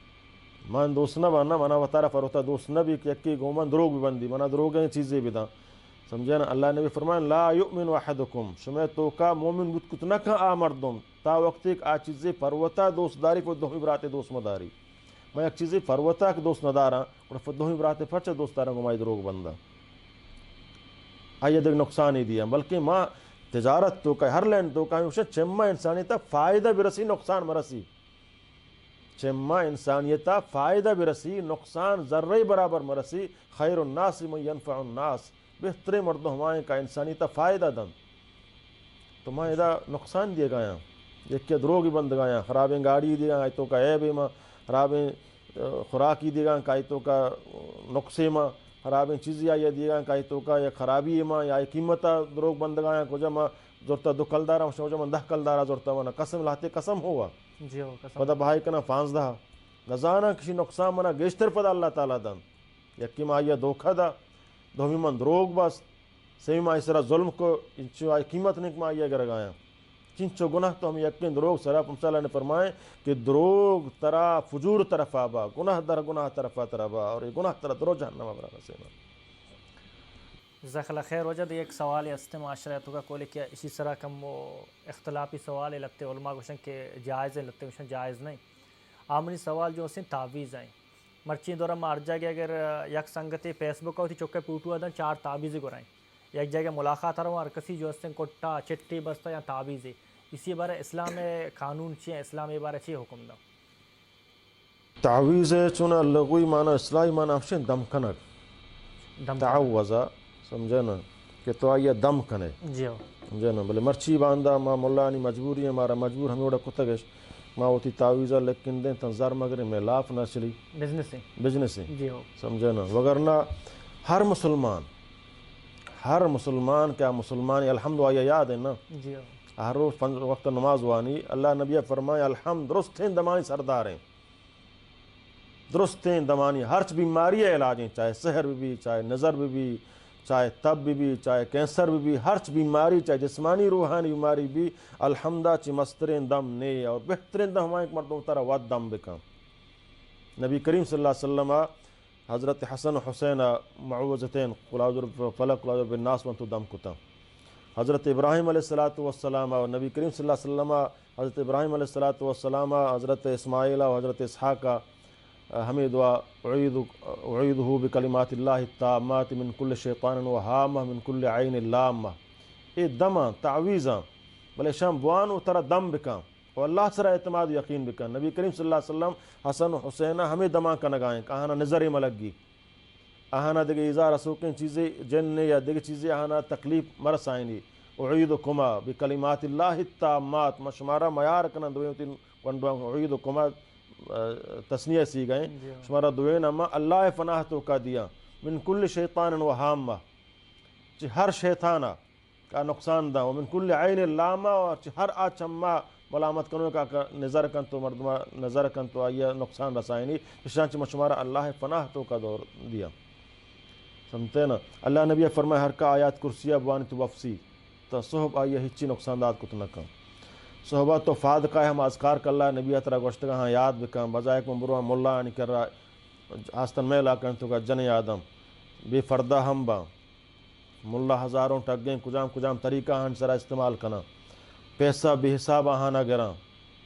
مان دوست نہ بانا منا وطارہ فروتا دوست نہ بھی کہ یکی گومان دروغ بھی بندی منا دروغیں چیزیں بھی دا. سمجھا نا. اللہ نے بھی فرمایا لا یؤمن احدکم شمع تو کا مومن بود کت نہ کھا آ مردم تا وقت ایک آ چیزیں فروتا دوست داری کو دوہی براتے دوست مداری. میں ایک چیزیں فروتا کہ دوست نداراں اور دوہی براتے فرچہ دوست داراں گمائی دروغ بندہ آئیے دیکھ نقصان ہی دیا. بلکہ ماں تجارت تو کا ہر لین تو کا ہمیشہ چمہ انسانیتا فائدہ بھی رسی نقصان مرسی، چمہ انسانیتا فائدہ بھی رسی نقصان ذرے برابر مرسی. خیر الناس من ینفع الناس بہترین مردوں ہمائیں کا انسانیتا فائدہ دن تو ماں ادا نقصان دیے گایا ایک کے دروغی بند گایا خرابیں گاڑی دے گا تو کا عیب ماں خرابیں خوراکی دے گا کائتوں کا نقصے ماں خرابیں چیزیں آئی دے گا کائتوں کا یا خرابی ماں یا قیمتہ دروغ بند گایا کو جمع ضرورت 2 کلدارہ شو من 10 کلدارہ ضرورت منا قسم لاتے قسم ہوا جی ہو قسم پدا بھائی کنا 15 گزانا کسی نقصان منا گیشتر پدا اللہ تعالیٰ دن یکی ماں آئیے دھوکہ دا دومی من دروغ بس سوی ماں اس طرح ظلم کو انچو آئی قیمت نہیں ماں آئیے گر گایا چنچو گناہ تو ہم یقین دروغ سرا اللہ نے فرمائے کہ دروغ طرح فجور طرف آبا گناہ در گناہ طرف آبا اور یہ گناہ طرح درو جہنم آبا رسینا. جزاک اللہ خیر. وجد ایک سوال ہے معاشرہ تو کا کولے کیا اسی طرح کم وہ اختلافی سوال ہے لگتے علماء گوشن کہ جائز ہے لگتے گوشن جائز نہیں. آمنی سوال جو اسیں تعویز ہیں مرچی دورہ مار جائے گا اگر یک سنگتی فیس بک ہوتی چکے پوٹو دن 4 تعویزی گرائیں یک جگہ ملاقات ہر اور کسی جو اسیں کٹا چٹی بستا یا تعویزی اسی بارے اسلام قانون چیئے اسلام یہ بارے چیئے حکم دا. تعویز چونہ لغوی معنی اصلاحی معنی افشن دم کنک تعوضا سمجھے نا کہ تو آئیے دم کنے جی ہو سمجھے نا بلے مرچی باندھا ماں مولانا مجبوری ہے ہمارا مجبور ہمیں اڑا کتگش ماں ہوتی تعویزہ لیکن دیں تنظار مگر میں لاف نہ چلی بزنس جی ہو سمجھے نا وگرنہ ہر مسلمان کیا مسلمان الحمد آیا یاد ہے نا جی ہو ہر روز وقت نماز وانی اللہ نبی فرمائے الحمد درست ہیں دمانی سردار ہیں درست ہیں دمانی ہر بیماری علاج ہیں چاہے سحر بھی چاہے نظر بھی چاہے تب بھی چاہے کینسر بھی ہر بیماری چاہے جسمانی روحانی بیماری بھی الحمدہ چی مسترین دم نے اور بہترین دم ہمائیں مردوں طرح ود دم بکم. نبی کریم صلی اللہ علیہ وسلم حضرت حسن و حسین معوذتین قل اعوذ بالفلق قل اعوذ بالناس من تو دم کتا. حضرت ابراہیم علیہ السلام اور نبی کریم صلی اللہ علیہ وسلم حضرت ابراہیم علیہ السلام حضرت اسماعیل و حضرت اسحاق ہمیں دعا اعیدہ بکلمات اللہ التامات من کل شیطان وہامہ من کل عین لامہ. اے دماں تعویزاں بلے شام بوان و ترا دم بکاں اور اللہ سرا اعتماد یقین بکاں. نبی کریم صلی اللہ علیہ وسلم حسن و حسینہ ہمیں دماں کا نگائیں کہانا نظر ملگی آہانا دیگے ایزا رسوکیں چیزیں جن یا دیگے چیزیں آہانا تکلیف مرس آئینی. اعیدکما بکلمات اللہ التامات مشمارہ معیار کنا دوئیں تین ونڈوان اعیدکما تسنیہ سی گئیں شمارہ دوئیں اما اللہ فناہ تو کا دیا من کل شیطان و حامہ ہر شیطانہ کا نقصان دا ومن کل عین لامہ اور ہر آچمہ ملامت کنو کا نظر کن تو مردمہ نظر کن تو آئیے نقصان رسائنی شانچ مشمارہ اللہ پناہ تو کا دور دیا. سمجھتے نا اللہ نبی فرمائے ہر کا آیات کرسیہ بوانی تو وفسی تو صحب آئیے ہچی نقصان داد کو تو نکا صحبہ تو فاد کا ہے ہم اذکار کر اللہ نبی ترہ گوشتگاں ہاں یاد بکاں بجائے کو مبروہ مولا آنی کر رہا آستن میں لاکن تو کا جن آدم بے فردہ ہم با ملا ہزاروں ٹگیں کجام طریقہ ہن سرا استعمال کنا پیسہ بے حساب آہانا گراں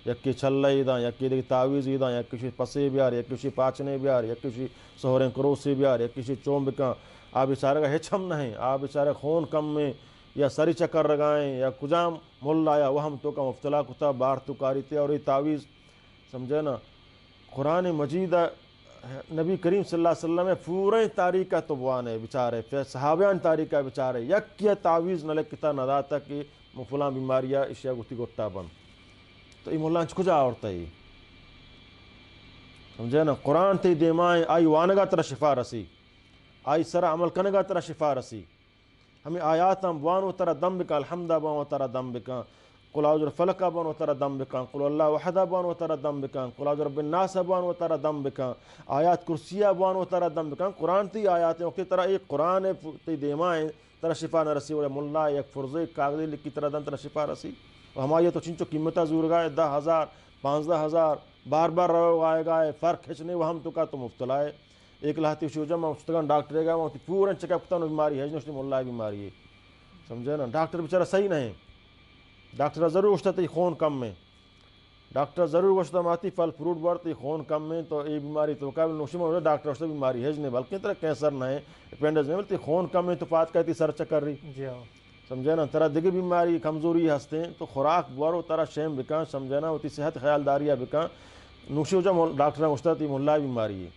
یکی چھلئی دا یکی دیکھ تعویزی دا یکی کسی پسے بیار یکی کسی پاچنے بیار یکی کسی سہوریں کروسی بیار یکی کسی چوم بکاں آپ بیچارے کا ہچ ہم نہیں آپ بیچارے خون کم میں یا سری چکر رگائیں یا کجام ملا یا وہم تو کا مفتلا کتا بار تو کاری تے اور یہ تعویز سمجھے نا. قرآن مجید نبی کریم صلی اللہ علیہ وسلم میں پورے تاریخہ تو بوانے بیچارے پھر صحابیان تاریخہ بیچارے یک یہ تعویز نہ لکتا نہ داتا کہ مفلان بیماریاں اشیاء گتی گٹا بن تو یہ ملان کجا عورت ہے سمجھے نا. قرآن تی دیمائیں آئی وانگا ترہ شفا رسی آئی سرا عمل کنگا ترہ شفا رسی ہمیں آیات ہم وانو ترہ دم بکا الحمدہ بانو ترہ دم بکا قل اعوذ بالفلق بانو ترہ دم بکا قل اللہ وحدہ بانو ترہ دم بکا قل اعوذ برب الناس بانو ترہ دم بکا آیات کرسیہ بانو ترہ دم بکا. قرآن تی آیات ہیں وقتی طرح ایک قرآن تی دیمائیں ترہ شفا نہ رسی اور ملا ایک فرضے کاغذی لکھی طرح دن ترہ شفا رسی اور ہماری تو چنچو قیمتہ زور گائے 10,000 15,000 بار بار رو آئے گائے فرق کھچنے وہ ہم تو کا تو مفتلا ہے ایک لاتی شوجہ میں مستقان ڈاکٹر گا وہاں پورا چیک پتا بیماری ہے جنوشتی ملا بیماری ہے سمجھے نا. ڈاکٹر بیچارہ صحیح نہیں ڈاکٹر ضرور گوشتا تی خون کم میں ڈاکٹر ضرور گوشتا ماتی پھل فروٹ بڑھتی خون کم میں تو یہ بیماری تو قابل نوشی میں ڈاکٹر گوشتا بیماری ہے نہیں بلکہ طرح کینسر نہ ہے اپینڈس نہیں بلتی خون کم میں تو پات کہتی سر چکر رہی سمجھے نا. طرح دیگی بیماری کمزوری ہستے تو خوراک بورو طرح شیم بکاں سمجھے نا ہوتی صحت خیال داریاں بکاں نوشی ہو جا ڈاکٹر گوشتا تی ملا بیماری ہے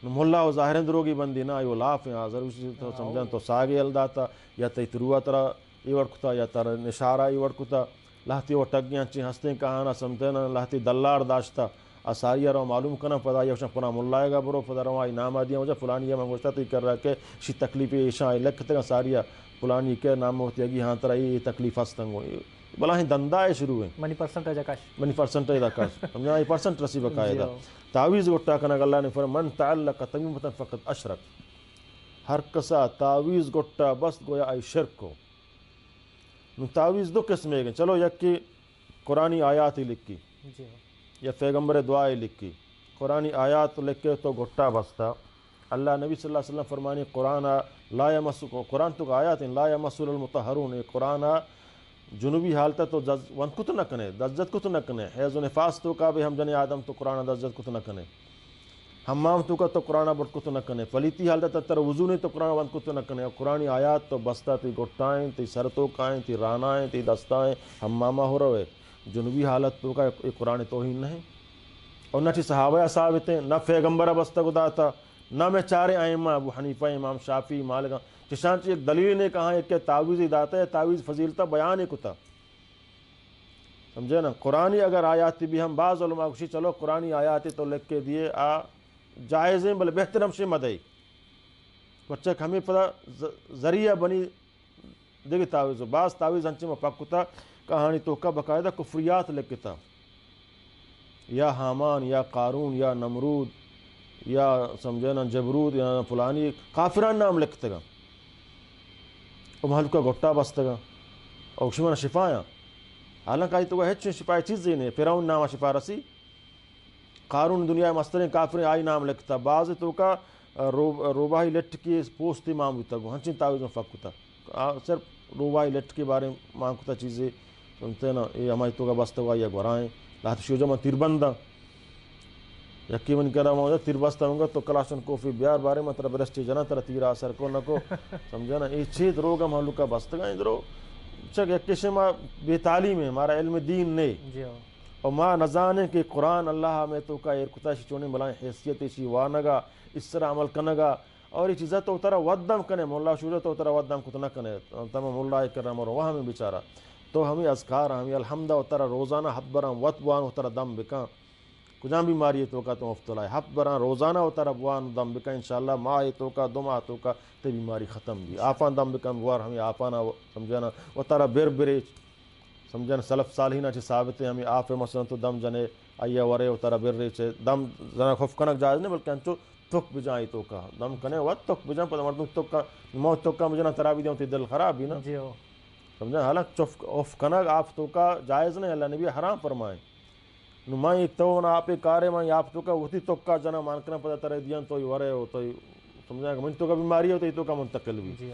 ملا و ظاہرین دروگی بندی نا یہ لاف ہیں حاضر اسی تو سمجھان تو ساگے الداتا یا تی تروا طرح یہ وڑکتا یا طرح نشارہ یہ وڑکتا لہتی وہ ٹگیاں چی ہستے کہانا سمجھتے نا لہتی دلار داشتا اساریہ رو معلوم کرنا پدا یا پنا ملائے گا برو پدا روائی نام آدیا ہو جا فلانی یہ میں گوشتا تو کر رہا کہ شی تکلیفی ایشاں لکھتے گا ساریہ فلانی کے نام ہوتی ہے کہ ہاں طرح یہ تکلیف ہستنگو بلا ہی دندہ شروع ہے منی پرسنٹیج دا کاش سمجھا یہ پرسنٹ رسی بقاعدہ تعویز گٹا کنا اللہ نے فرمایا من تعلق تمیمۃ فقط اشرک ہر کسا تعویز گٹا بس گویا آئی شرک کو. تعویز دو قسم ہے چلو یک کی قرآنی آیات ہی لکھی یا پیغمبر دعائیں لکھی. قرآنی آیات لکھ کے تو گٹا بستا اللہ نبی صلی اللہ علیہ وسلم فرمانی قرآن لا یمس قرآن تو آیات لا یمسل المطہرون قرآن جنوبی حالت تو ونت کو تو نہ کنے دزت کو تو نہ کنے حیض و نفاس تو کا بھی ہم جن آدم تو قرآن دزت کو تو نہ کنے حمام تو کا تو قرآن برت کو تو نہ کنے پلیتی حالت تر وضو نے تو قرآن ونت کو تو نہ کنے قرآنی آیات تو بستا تی گٹائیں تی سرتوں کائیں تی رانائیں تی دستائیں حمامہ ہو روے جنوبی حالت تو کا قرآن توہین نہیں اور نہ چی صحابہ ثابت ہیں نہ پیغمبر بستا گدا تھا نہ میں چارے ائمہ ابو حنیفہ امام شافعی مالک چشانچ ایک دلیل نے کہا ہے کہ تعویذ داتا ہے تعویذ فضیلتا بیان ہی کتا سمجھے نا. قرآنی اگر آیاتی بھی ہم بعض علماء کشی چلو قرآنی آیاتی تو لکھ کے دیے جائز ہیں بلے بہتر ہم سے مدعی بچہ ہمیں پتہ ذریعہ بنی دیکھ تعویذ بعض تعویذ ہنچے میں پکتا کہانی تو کا باقاعدہ کفریات لکھتا یا حامان یا قارون یا نمرود یا سمجھے نا جبرود یا فلانی کافران نام لکھتے گا اور محل کا گھٹا بستے گا اور شمانہ شفایاں حالانکہ آئی تو وہ ہچ شفای چیز ہی نہیں فیرون نامہ شفا رسی قارون دنیا مسترین کافرین آئی نام لکھتا بعض تو کا روباہی لٹ کی پوستی مام ہوتا گو ہنچین تعویذ میں فق ہوتا صرف روباہی لٹ کے بارے میں مانگ ہوتا چیزیں سنتے نا یہ ہماری تو کا بستے ہوا یا گورائیں لات شوجہ میں تیر بندہ یکی من کرا موجہ تیر بستا ہوں گا تو کلاشن کوفی بیار بارے میں ترہ برسٹی جنا ترہ تیرا اثر کو نکو سمجھا نا یہ چیز روگا محلو کا بستگا ادھرو چک یکی شما بے تعلیم ہے ہمارا علم دین نہیں اور ما نزانے کہ قرآن اللہ میں تو کا ارکتا شی چونے ملائیں حیثیت شی وانگا اس طرح عمل کنگا اور یہ چیزیں تو اترا ودم کنے مولا شوجہ تو اترا ودم کتنا کنے تمام مولا کرم اور وہاں میں بیچارہ تو ہمیں اذکار ہمیں الحمدہ اترا روزانہ حد برام وط بوان اترا دم بکاں کجاں بیماری ہے تو کا تم افتلائے حد برام روزانہ اترا بوان دم بکاں انشاءاللہ ماہ تو کا دو ماہ تو کا تے بیماری ختم بھی آپان دم بکاں بوار ہمیں آپانا سمجھانا اترا بیر برے سمجھانا سلف صالحینہ چی ثابت ہے ہمیں آپ مثلا تو دم جنے آئیا ورے اترا بیر رے چھے دم جنا خوف کنک جائز نہیں بلکہ انچو تک بجائیں تو کا دم کنے وقت تک بجائیں پر مردم تک کا موت تک کا مجھے نہ ترابی دیوں تی دل خراب بھی نا سمجھا حالانکہ چف اوف کنک آپ تو کا جائز نہیں اللہ نبی حرام فرمائیں نمائیں تو نا آپ کارے مائیں آپ تو کا وہتی تک کا جنا مانکنا پتہ ترے دیاں تو ہی ورے ہو تو ہی سمجھا کہ من تو کا بیماری ہوتا ہی تو کا منتقل بھی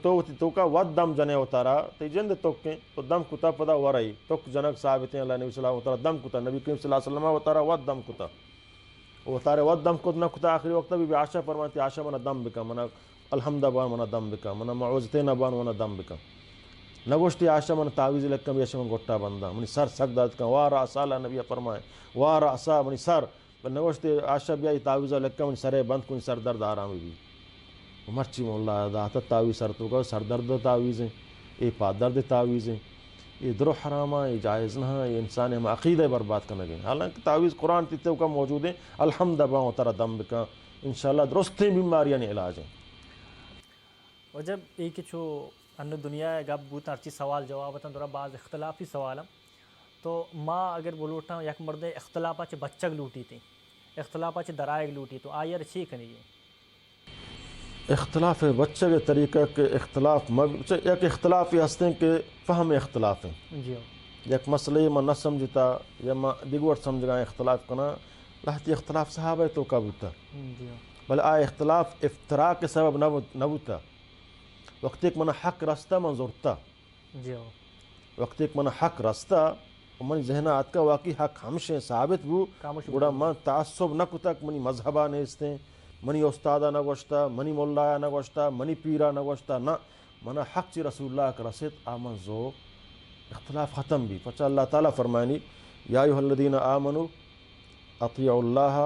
تو وہتی تو کا ود دم جنے اتارا تی جند تک کے تو دم کتا پتہ ورے تک جنک ثابت ہیں اللہ نبی صلی اللہ علیہ وسلم دم کتا نبی کریم صلی اللہ علیہ وسلم اتارا ود دم کتا اتارے ود دم کتا کتا آخری وقت بھی عاشا فرمانتی عاشا منا دم بکا منا الحمدہ بان منا دم بکا منا معوذتین بان منا دم بکا نگوشتی عاشا منا تعویز لکا بھی عاشا من گھٹا بندہ منی سر سک داد کا وارا اسا اللہ نبی فرمائے وارا اسا منی سر نگوشتی عاشا بیائی تعویز لکا منی سرے بند کنی سر درد آرام بھی مرچی مولا داتا تعویز سر تو کا سر درد تعویز ہیں اے پا درد تعویز ہیں یہ درو حرامہ یہ جائز نہ یہ انسان ہم عقیدہ برباد کرنے گئے حالانکہ تعویز قرآن تیتے کا موجود ہیں الحمدہ باں ترہ دم بکا انشاءاللہ درستی بیماریاں علاج ہیں اور جب ایک چھو ان دنیا ہے گب بوتا ہرچی سوال جواباتا درہ بعض اختلافی سوالا تو ماں اگر بلوٹا یک مرد اختلافہ چھ بچک لوٹی تھی اختلافہ چھ درائگ لوٹی تو آئیر چھی کنی یہ اختلاف بچے کے طریقہ کے اختلاف ایک اختلافی ہستیں کہ فہم اختلاف ہیں یک مسئلے میں نہ سمجھتا یا میں دیگوڑ سمجھ گئے اختلاف کنا لہتی اختلاف صحابہ تو کا بوتا بل آئے اختلاف افتراء کے سبب نہ بوتا وقت ایک منہ حق رستہ منظورتا وقت ایک منہ حق رستہ من ذہنات کا واقعی حق ہمشہ ثابت بو گوڑا من تعصب نہ کتک منی مذہبہ نیستے منی استادہ نہ گوشتا منی مولایا نہ گوشتا منی پیرا نہ گوشتا نہ منہ حق چی رسول اللہ کا رسید آمن زو اختلاف ختم بھی پچھا اللہ تعالیٰ فرمائنی یا ایھا الذین آمنوا اطیعوا اللہ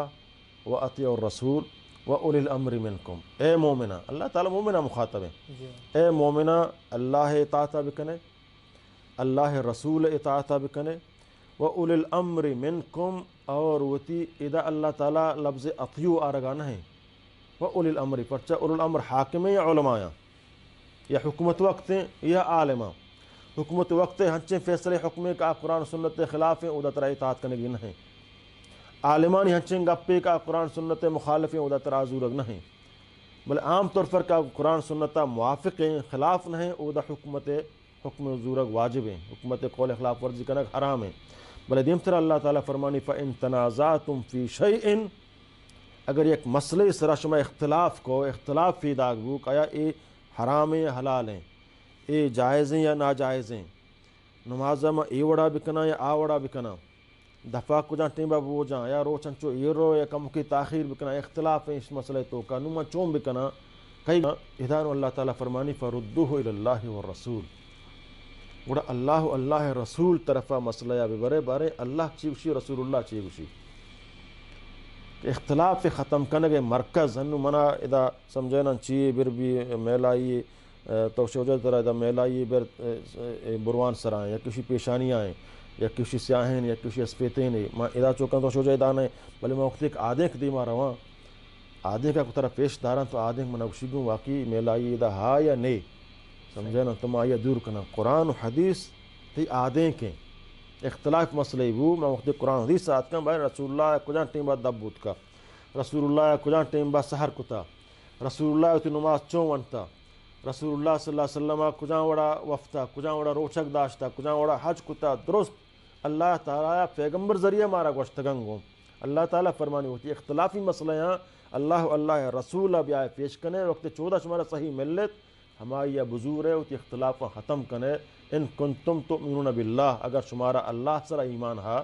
و اطیعوا الرسول و اولی الامر منکم اے مومنہ اللہ تعالیٰ مومنہ مخاطب ہے اے مومنہ اللہ اطاعتہ بکنے اللہ رسول اطاعتہ بکنے و اولی الامر منکم اور وتی اذا اللہ تعالیٰ لفظ اطیعوا آرگانا ہے و اولی الامر پرچہ اولی الامر حاکم یا علماء یا حکومت وقت ہیں یا عالمہ حکومت وقت ہنچے فیصلے حکمے کا قرآن سنت خلاف ہیں ادا ترہ اطاعت کرنے گی نہیں عالمانی ہنچے گپے کا قرآن سنت مخالف ہیں ادا ترہ زورگ نہیں بل عام طور پر کا قرآن سنت موافق ہیں خلاف نہیں ادا حکم زورگ واجب ہیں حکومت قول خلاف ورزی کرنا حرام ہیں بل دیم طرح اللہ تعالیٰ فرمانی فَإِن تَنَازَعْتُمْ فِي شَيْءٍ اگر ایک مسئلے سرا شما اختلاف فی داغبوک آیا اے حرام ہیں حلال ہیں اے جائز ہیں یا ناجائز ہیں نمازہ میں اے وڑا بکنا یا آ وڑا بکنا دفعہ کو جہاں ٹیمبا بو جہاں یا رو چنچو اے رو یا کم کی تاخیر بکنا اختلاف ہے اس مسئلے تو کا نما چوم بکنا کئی ادھان اللہ تعالیٰ فرمانی فردوہ الاللہ والرسول وڑا اللہ رسول طرفہ مسئلہ یا ببرے بارے اللہ چیوشی رسول اللہ چیوشی اختلاف ختم کرنے کے مرکز انو منا ادا سمجھنا چیئے بر بھی میلائی تو شوجہ طرح ادا میلائی بر بروان سرائیں یا کسی پیشانیاں ہیں یا کسی سیاہیں یا کسی اسفیتیں ماں ادا چوکاں تو شوجہ ادا نہیں بلے میں وقت ایک آدھے دی ماں رواں آدھے کا طرح پیش داراں تو آدھے منا گشیگوں واقعی میلائی ادا ہا یا نہیں سمجھنا تم آیا دور کرنا قرآن و حدیث تی آدھے کے اختلاف مسئلے وہ میں وقت قرآن حدیث ساتھ کہاں بھائی رسول اللہ کجاں ٹیم با دبوت کا رسول اللہ کجاں ٹیم با سحر کتا رسول اللہ تی نماز چون ونتا رسول اللہ صلی اللہ علیہ وسلم کجاں وڑا وفتا کجاں وڑا روچک داشتا کجاں وڑا حج کتا درست اللہ تعالیٰ پیغمبر ذریعہ مارا گوشتگنگوں اللہ تعالیٰ فرمانی ہوتی اختلافی مسئلہ یہاں اللہ رسول اب آئے پیش کنے وقت 14 شمارہ صحیح ملت ہماری یہ بزور ہے اتی اختلاف ختم کنے ان کنتم تؤمنون باللہ اگر شمارا اللہ سر ایمان ہا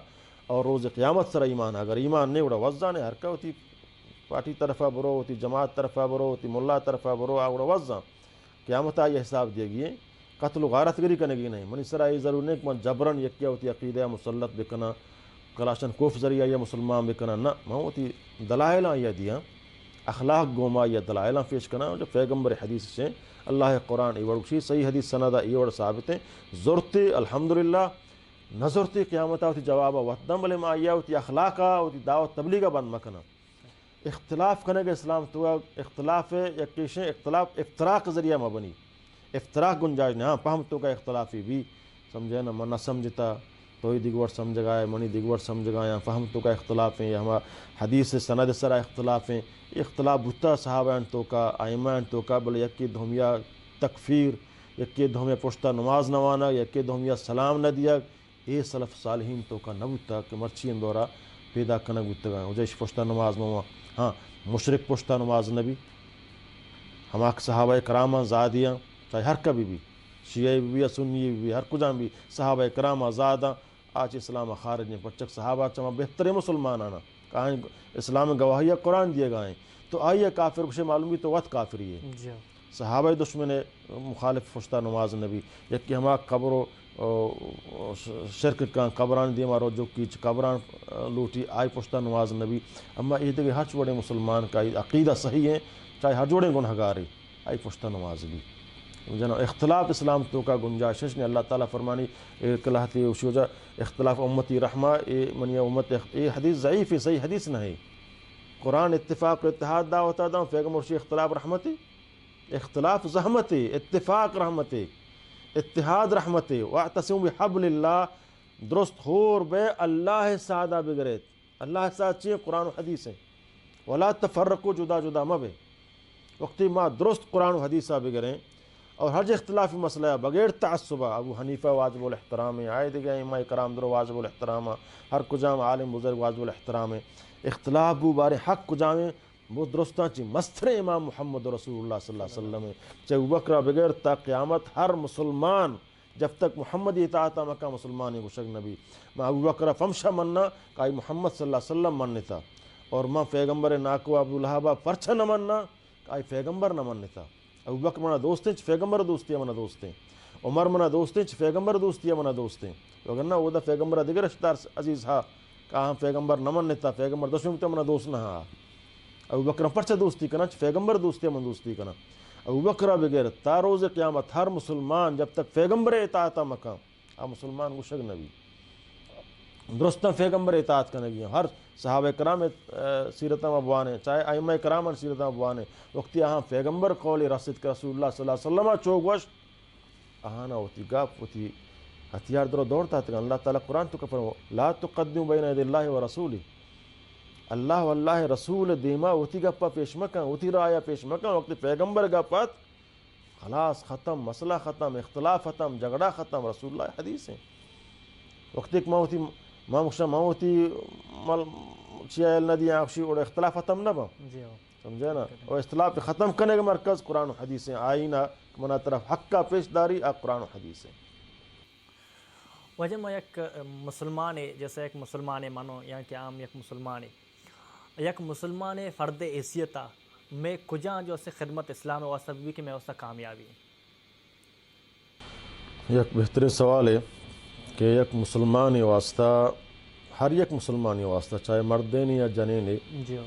اور روز قیامت سر ایمان اگر ایمان نہیں اڑا وزا نے ہرکا ہوتی پارٹی طرفہ برو ہوتی جماعت طرفہ برو ہوتی ملا طرفہ برو آگڑا وزا قیامت آئی حساب دے گی قتل و غارت گری کرنے گی نہیں منی سرائی ضرور نہیں کہ من جبرن یک کیا ہوتی عقیدہ مسلط بکنا کلاشن کوف ذریعہ یا مسلمان بکنا نہ میں ہوتی دلائل یا دیا اخلاق گوما یا دلائل پیش کرنا جو پیغمبر حدیث سے اللہ قرآن ایوڑی صحیح حدیث سندہ ایوڑ ثابت ہیں ضرورتی الحمدللہ نہ ضرورتی قیامت ہوتی جواب وطن بلے ما آیا ہوتی اخلاقہ ہوتی دعوت تبلیغہ بند مکنا اختلاف کرنے کے اسلام تو اختلاف یا کیشیں اختلاف افتراق ذریعہ مبنی افتراق گنجائش نہیں ہاں پہم تو کا اختلافی بھی سمجھے نا من نہ سمجھتا تو ہی دیگوڑ سمجھ گائے منی دیگوڑ سمجھ گائے فہم تو کا اختلاف ہیں یا ہمارا حدیث سند سرا اختلاف ہیں اختلاف بھتا صحابہ تو کا آئمہ تو کا بلے یکی دھومیا تکفیر یکی دھومیا پشتہ نماز نوانا یکی دھومیا سلام نہ دیا اے سلف صالحین تو کا نہ بھتا کہ مرچی اندورا پیدا کنک بھتا گئے وجہ پشتہ نماز موا ہاں مشرک پشتہ نماز نبی ہما صحابہ کرامہ زادیاں چاہے ہر کبھی بھی شیعہ بھی یا سنی بھی ہر کجاں بھی صحابہ کرامہ زادہ آج اسلام خارج نہیں پچک صحابہ چما بہتر مسلمان آنا کہیں اسلام گواہیہ قرآن دیے گئے تو آئیے کافر کچھ معلوم بھی تو وقت کافری ہے صحابہ دشمن مخالف پشتہ نماز نبی یک کہ ہما قبر و شرک کا قبران دی مارو جو کی قبران لوٹی آئی پشتہ نماز نبی اما یہ دیکھے ہر چوڑے مسلمان کا عقیدہ صحیح ہے چاہے ہر جوڑے گنہگارے آئی پشتہ نماز بھی جنا اختلاف اسلام تو کا گنجائش نے اللہ تعالیٰ فرمانی کلاہتی وشوجہ اختلاف امتی رحمہ منی امت یہ حدیث ضعیف ہے صحیح حدیث نہ ہے قرآن اتفاق اتحاد دا ہوتا دا پیغمبر مرشی اختلاف رحمتی اختلاف زحمتی اتفاق رحمتی اتحاد رحمتی واعتصموا بحبل اللہ درست خور بے اللہ سادہ بگریت اللہ ساتھ چیئے قرآن و حدیث ہیں ولا تفرقوا جدا جدا مبے وقتی ما درست قرآن و حدیثہ بگریں اور ہر اختلافی مسئلہ بغیر تعصبہ ابو حنیفہ واجب الاحترام عائد گئے امام کرام درو واجب الاحترام ہر کجام عالم بزرگ واجب الاحترام اختلاف بو بارے حق کجام وہ درستاں چی مستر امام محمد رسول اللہ صلی اللہ علیہ وسلم چاہے ابوبکر بغیر تا قیامت ہر مسلمان جب تک محمد اطاعت مکہ مسلمان ہے گشک نبی میں ابوبکر فمشا مننا کہ محمد صلی اللہ علیہ وسلم منتا اور ماں پیغمبر ناکو ابوالہبہ پرچہ نہ مننا کہ پیغمبر نہ منتا ابوبکر منا دوستیں پیغمبر دوستی منا دوستیں عمر منا دوستیں پیغمبر دوستی منا دوستیں اگر نہ وہ دا پیغمبر دیگر رشتہ عزیز ہا کہاں پیغمبر نہ منتا پیغمبر دشمن تے منا دوست نہ ہا ابوبکر پرچہ دوستی کنا پیغمبر دوستی من دوستی کنا ابوبکر بغیر تا روز قیامت ہر مسلمان جب تک پیغمبر اطاعت مکہ آ مسلمان گشک نبی درستاں پیغمبر اطاعت کرنے گیا ہر صحابہ کرام سیرتاں ابوانے چاہے ائمہ کرام سیرتاں ابوانے وقتی ہاں پیغمبر قول رسید کہ رسول اللہ صلی اللہ علیہ وسلم چوک وش اہانا ہوتی گاپ ہوتی ہتھیار درو دوڑتا تھا اللہ تعالیٰ قرآن تو کفر لا تقدموا بین یدی اللہ و رسولی اللہ واللہ رسول دیما ہوتی گپا پیش مکہ ہوتی رایا پیش مکہ وقتی پیغمبر گپات خلاص ختم مسئلہ ختم اختلاف ختم جھگڑا ختم رسول اللہ حدیث ہیں وقتی ایک ماں ہوتی ماں مخشا ماں ہوتی چیل ندی آخشی اور اختلاف ختم نہ با سمجھے نا اور اختلاف ختم کرنے کا مرکز قرآن و حدیث ہیں آئینہ منا طرف حق کا پیش داری آپ قرآن و حدیث ہیں وجہ میں یک مسلمان ہے جیسے ایک مسلمان ہے مانو یا کہ عام یک مسلمان ہے یک مسلمان فرد حیثیتہ میں کجاں جو سے خدمت اسلام واسطہ بھی کہ میں اس کا کامیابی یک بہترین سوال ہے کہ یک مسلمان واسطہ ہر یک مسلمان واسطہ چاہے مردین یا جنین جی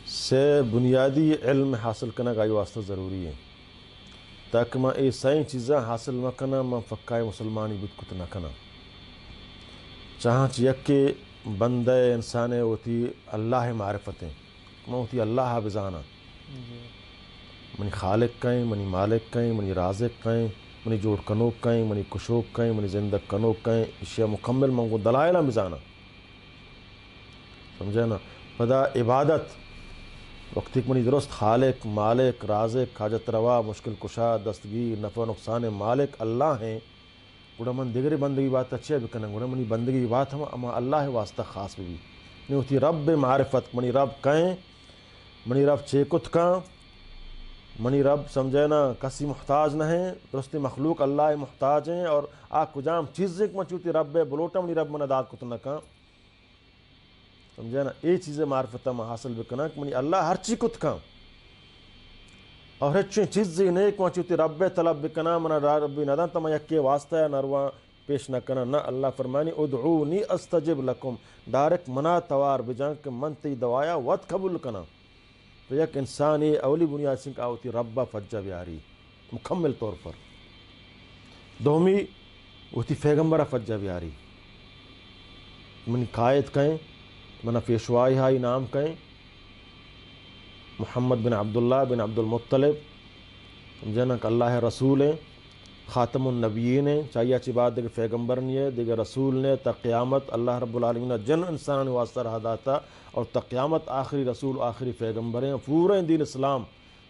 سے بنیادی علم حاصل کرنا کا واسطہ ضروری ہے تاکہ میں یہ صحیح چیزیں حاصل نہ کرنا میں فقائے مسلمانی بدکت نہ کرنا چاہاں یک کہ بندہ انسان ہوتی اللہ معرفتیں میں ہوتی اللہ بزانا منی خالق کہیں منی مالک کہیں منی رازق کہیں منی جوڑ کنوک کہیں منی کشوک کہیں منی زندگ کنوک کہیں اشیاء مکمل منگو دلائلہ بزانا سمجھے نا پدا عبادت وقتی منی درست خالق مالک رازق حاجت روا مشکل کشا دستگیر نفع نقصان مالک اللہ ہیں گوڑا من دیگری بندگی بات اچھے بکنا گوڑا منی بندگی بات ہم اما اللہ واسطہ خاص بھی نہیں ہوتی رب معرفت منی رب کہیں منی رب چیکت کہاں منی رب سمجھے نا کسی محتاج نہ ہیں درستی مخلوق اللہ محتاج ہیں اور آ کجام چیزیں من چوتی رب بلوٹا منی رب من داد کت نہ کہاں سمجھے نا یہ چیزیں معرفتہ میں حاصل بکنا کہ منی اللہ ہر چی کت کھاں اور ہچیں چیزیں نہیں پہنچی رب طلب بکنا منا ربی ندان تم یکی واسطہ ہے نروا پیش نہ کرنا نہ اللہ فرمانی ادعونی استجب لکم ڈائریکٹ منا توار بجان کہ من تی دوایا وقت قبول کنا تو یک انسانی اولی بنیاد سنکھ آوتی ربا فجا بیاری مکمل طور پر دومی ہوتی پیغمبرہ فجا بیاری منی قائد کہیں منا پیشوائی ہائی نام کہیں محمد بن عبداللہ بن عبد المطلب سمجھنا کہ اللہ رسول ہیں خاتم النبیین ہیں چاہیے اچھی بات دیکھ پیغمبر نہیں ہے دیکھ رسول نے تا قیامت اللہ رب العالمین جن انسان واسطہ رہا داتا اور تا قیامت آخری رسول آخری پیغمبر ہیں پورے دین اسلام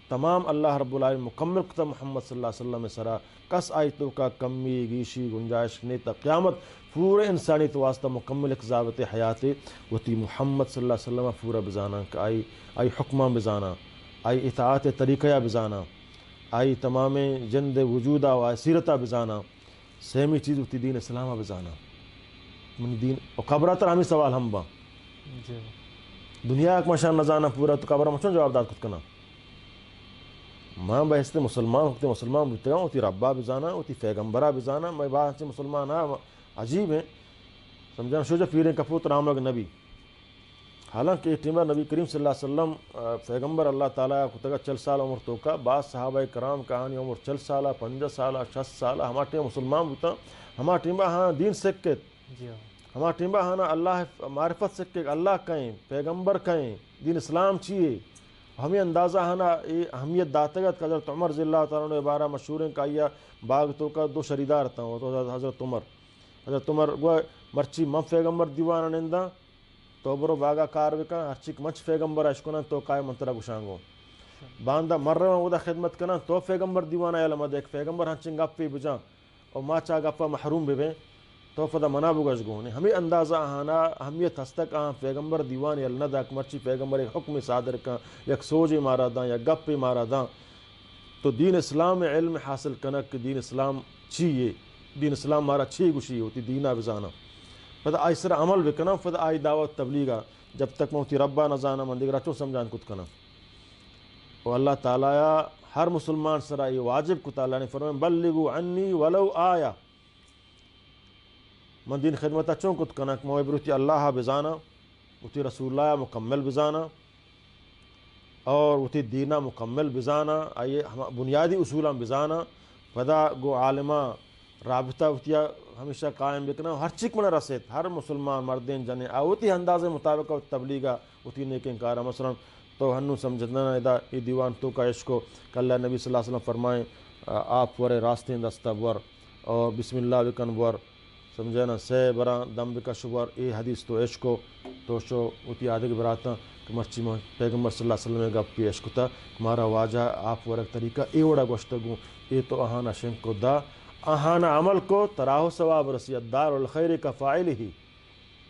تمام اللہ رب العالمین مکمل کتا محمد صلی اللہ علیہ وسلم سرا کس آیتوں کا کمی گیشی گنجائش نہیں تا قیامت پورے انسانی تو واسطہ مکمل ایک ضابط حیات وتی محمد صلی اللہ علیہ وسلم پورا بزانا کہ آئی حکمہ بزانا آئی اطاعت طریقہ بزانا آئی تمام جند وجودہ و سیرتہ بزانا سیمی چیز ہوتی دین اسلامہ بزانا من دین اور قبرہ تر ہمیں سوال ہم با دنیا ایک مشان نزانا پورا تو قبرہ مچھون جواب داد کت کنا ماں بحثتے مسلمان ہوتے مسلمان بھتے گا ہوتی ربا بزانا ہوتی پیغمبرہ بزانا میں بات سے مسلمان عجیب ہیں سمجھانا شوجہ پیریں کپوت رام لگ نبی حالانکہ یہ ٹیمہ نبی کریم صلی اللہ علیہ وسلم پیغمبر اللہ تعالیٰ کو تگا 40 سال عمر تو کا بعض صحابہ کرام کہانی عمر 40 سالہ 50 سالہ 60 سالہ ہمارا ٹیم مسلمان ہوتا ہمارا ٹیمہ ہاں دین سکت ہمارا ٹیمہ ہاں اللہ معرفت سکت اللہ کہیں پیغمبر کہیں دین اسلام چیئے ہمیں اندازہ ہے نا یہ اہمیت داتگت کہ حضرت عمر رضی اللہ تعالیٰ نے عبارہ مشہور ہیں کہ یہ باغ تو کا 2 شریدار تھا وہ تو حضرت عمر وہ مرچی مم پیغمبر دیوان نندہ تو برو باغا کار بکا ہرچیک مچ پیغمبر اشکنا تو قائے منترہ گشانگو باندہ مر رہا ہوں خدمت کنا تو پیغمبر دیوانا علمد ایک پیغمبر ہنچنگ گپی بجان اور ما چاہ گپا محروم بھی تو فدا منا بگشگو ہمیں اندازہ آنا اہمیت ہستک آہاں پیغمبر دیوان علمد ایک مرچی پیغمبر ایک حکم صادر کا یک سوجی مارا داں یا گپی مارا داں تو دین اسلام علم حاصل کنک کہ دین اسلام چیئے دین اسلام مارا چھی گشی ہوتی دینہ بزانا فدا آئی سر عمل بکنا فدا آئی دعوت تبلیغا جب تک موتی ربا نزانا من دیگر چون سمجھان کت کنا اور اللہ تعالیٰ ہر مسلمان سرا یہ واجب کتا اللہ نے فرمائے بلغو عنی ولو آیا من دین خدمت چون کت کنا کہ موی بروتی اللہ بزانا اتی رسول اللہ مکمل بزانا اور اتی دینہ مکمل بزانا آئیے بنیادی اصولاں بزانا فدا گو عالمہ رابطہ اتیا ہمیشہ قائم بکنا ہر چک من رسید ہر مسلمان مردین جنے آوتی انداز مطابق تبلیغا اتی نیکن کارا مثلا تو ہنو سمجھنا ادا یہ دیوان تو کا عشق کہ اللہ نبی صلی اللہ علیہ وسلم فرمائیں آپ ورے راستے دستہ ور اور بسم اللہ بکن ور سمجھے نا سے برا دم بکا شور یہ حدیث تو عشق تو شو اتی آدھے براتا کہ مرچی میں پیغمبر صلی اللہ علیہ وسلم گپ پی عشق تا ہمارا واجہ آپ ورک طریقہ اے وڑا گوشتگو یہ تو آہانا شنک کو دا آہانا عمل کو تراہ ثواب رسی الدار الخیر کا فاعل ہی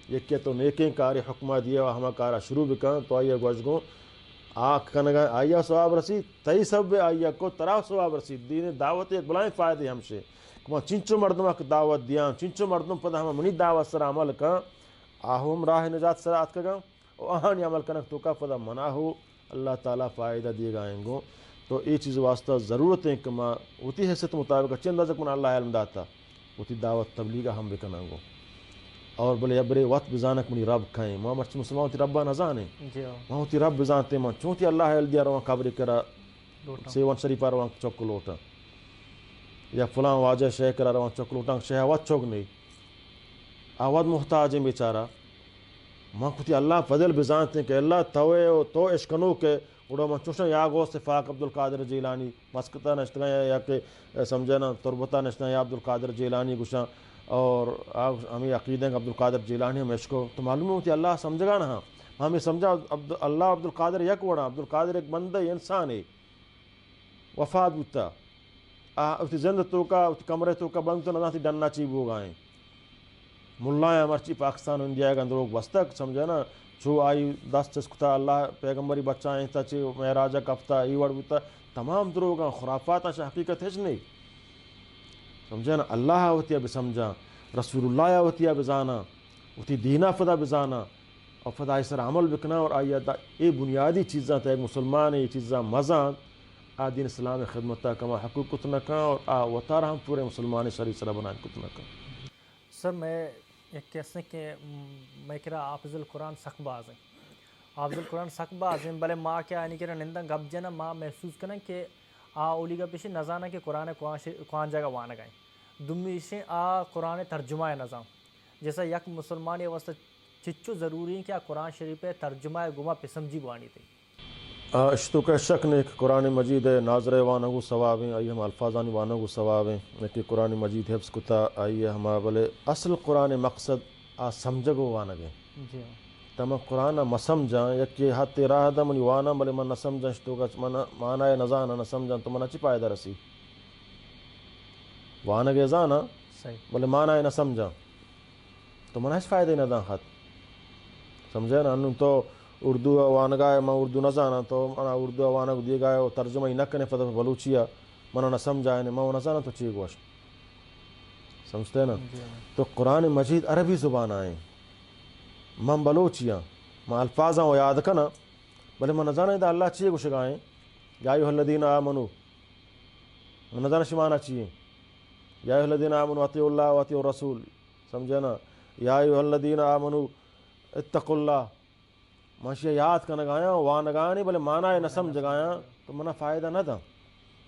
یہ کہ تو نیکیں کاری حکمہ دیا ہما کارا شروع بکن تو آئیے گوشگو آنکھ کنگا آئیہ ثواب رسی تئی سب آئیہ کو تراہ ثواب رسی دین دعوت ایک بلائیں فائدے ہم سے کہ چنچو مردمہ کی دعوت دیا چنچو مردم پتہ ہمیں منی دعوت سر عمل کن آہم راہ نجات سر آت کگا اور آہانی عمل کنک تو کا پتہ مناہو اللہ تعالیٰ فائدہ دیے گائیں گو تو یہ چیز واسطہ ضرورت ہے کہ ماں اتی حیثیت مطابق چند اندازہ من اللہ علم داتا اتی دعوت تبلیغہ ہم بکنا گو اور بلے ابرے وقت بزانک منی رب کھائیں ماں مرچ مسلمان تی ربہ نزانے ماں اتی رب بزانتے ماں چونتی اللہ علم دیا روان قبری کرا سیوان شریفہ روان چوک لوٹا یا فلاں واجہ شہ کرا روان چوک لوٹا شہ آوات چوک نہیں آوات محتاج ہیں بیچارہ ماں کتی اللہ فضل بزانتے ہیں کہ اللہ توے تو عشقنو کے اڑو من چوشن یا گو صفاق عبدالقادر جیلانی مسکتہ نشتگاں یا کہ سمجھنا تربتہ نشتگاں یا عبدالقادر جیلانی گوشاں اور ہمیں عقیدیں کہ عبدالقادر جیلانی ہم عشقو تو معلوم ہوتی اللہ سمجھ گا نا ہمیں سمجھا اللہ عبدالقادر یک وڑا عبدالقادر ایک بندہ انسان ہے وفات بتا اتی زند تو کا اتی کمرے تو کا بند تو نہ تھی ڈننا چی بو گائیں ملائیں ہمارچی پاکستان و انڈیا کا اندروگ بستک سمجھے نا چھو آئی دست چسکتا اللہ پیغمبری بچائیں تا چھے معراجہ کفتا ای وڑ بتا تمام دروگاں خرافات آشا حقیقت ہج نہیں سمجھے نا اللہ ہوتی ہے بسمجھا رسول اللہ ہوتی ہے بزانا ہوتی دینہ فدا بزانا اور فدائی سر عمل بکنا اور آئی یہ بنیادی چیزاں تھا ایک مسلمان یہ چیزاں مزاں دین اسلام خدمت کما حقوق کتنا کا اور وطارہ ہم پورے مسلمان شریف سرا بنا کتنا کا. سر میں ایک کیسے کہ میں کہہ رہا حافظ القرآن سخ باز ہیں حافظ القرآن سخ باز ہیں بلے ماں کیا یعنی کہ نندہ گب جنا ماں محسوس کرنا کہ اولی کا پیچھے نظانہ کہ قرآن کوان جگہ وانا گئے دمی سے قرآن ترجمہ نظام جیسا یک مسلمان یہ واسطہ چچو ضروری ہے کہ قرآن شریف ترجمہ گما پسمجی بوانی تھی. اشتو کا شک نے کہ قرآن مجید ہے ناظر وانہ کو ثواب ہیں آئی ہم الفاظانی وانہ کو ثواب ہیں کہ قرآن مجید حفظ کتا آئی ہما بلے اصل قرآن مقصد سمجھگو وانہ گئے جی تم قرآن نہ سمجھاں یک کہ حت راہ دا منی وانہ بلے من نہ سمجھاں اشتو کا من معنی نہ نہ سمجھاں تو من اچھی پائدہ رسی وانہ گئے زانا بلے معنی نہ سمجھاں تو من اچھ فائدہ نہ داں خط سمجھے نا انہوں تو اردو وانہ گائے میں اردو نہ زانا تو منا اردو وانہ کو دیے گائے ترجمہ ہی نہ کرنے فتح بلوچیا منہ نہ سمجھائے میں نہ زانا تو چیئے گوشت سمجھتے نا. تو قرآن مجید عربی زبان آئیں من بلوچیاں میں الفاظاں و یاد کنا بلے من نہ زانا دا اللہ چیئے گوشت گائیں یا ایھا الذین آمنو من نہ زانا شمانا چیئے یا ایھا الذین آمنو اطیعوا اللہ و اطیعوا الرسول سمجھے نا یا ایھا الذین آمنو اتقوا اللہ ماشیہ یاد کا نگایا وہاں نگایا نہیں بلے معنی نہ سمجھ گایا تو منہ فائدہ نہ دا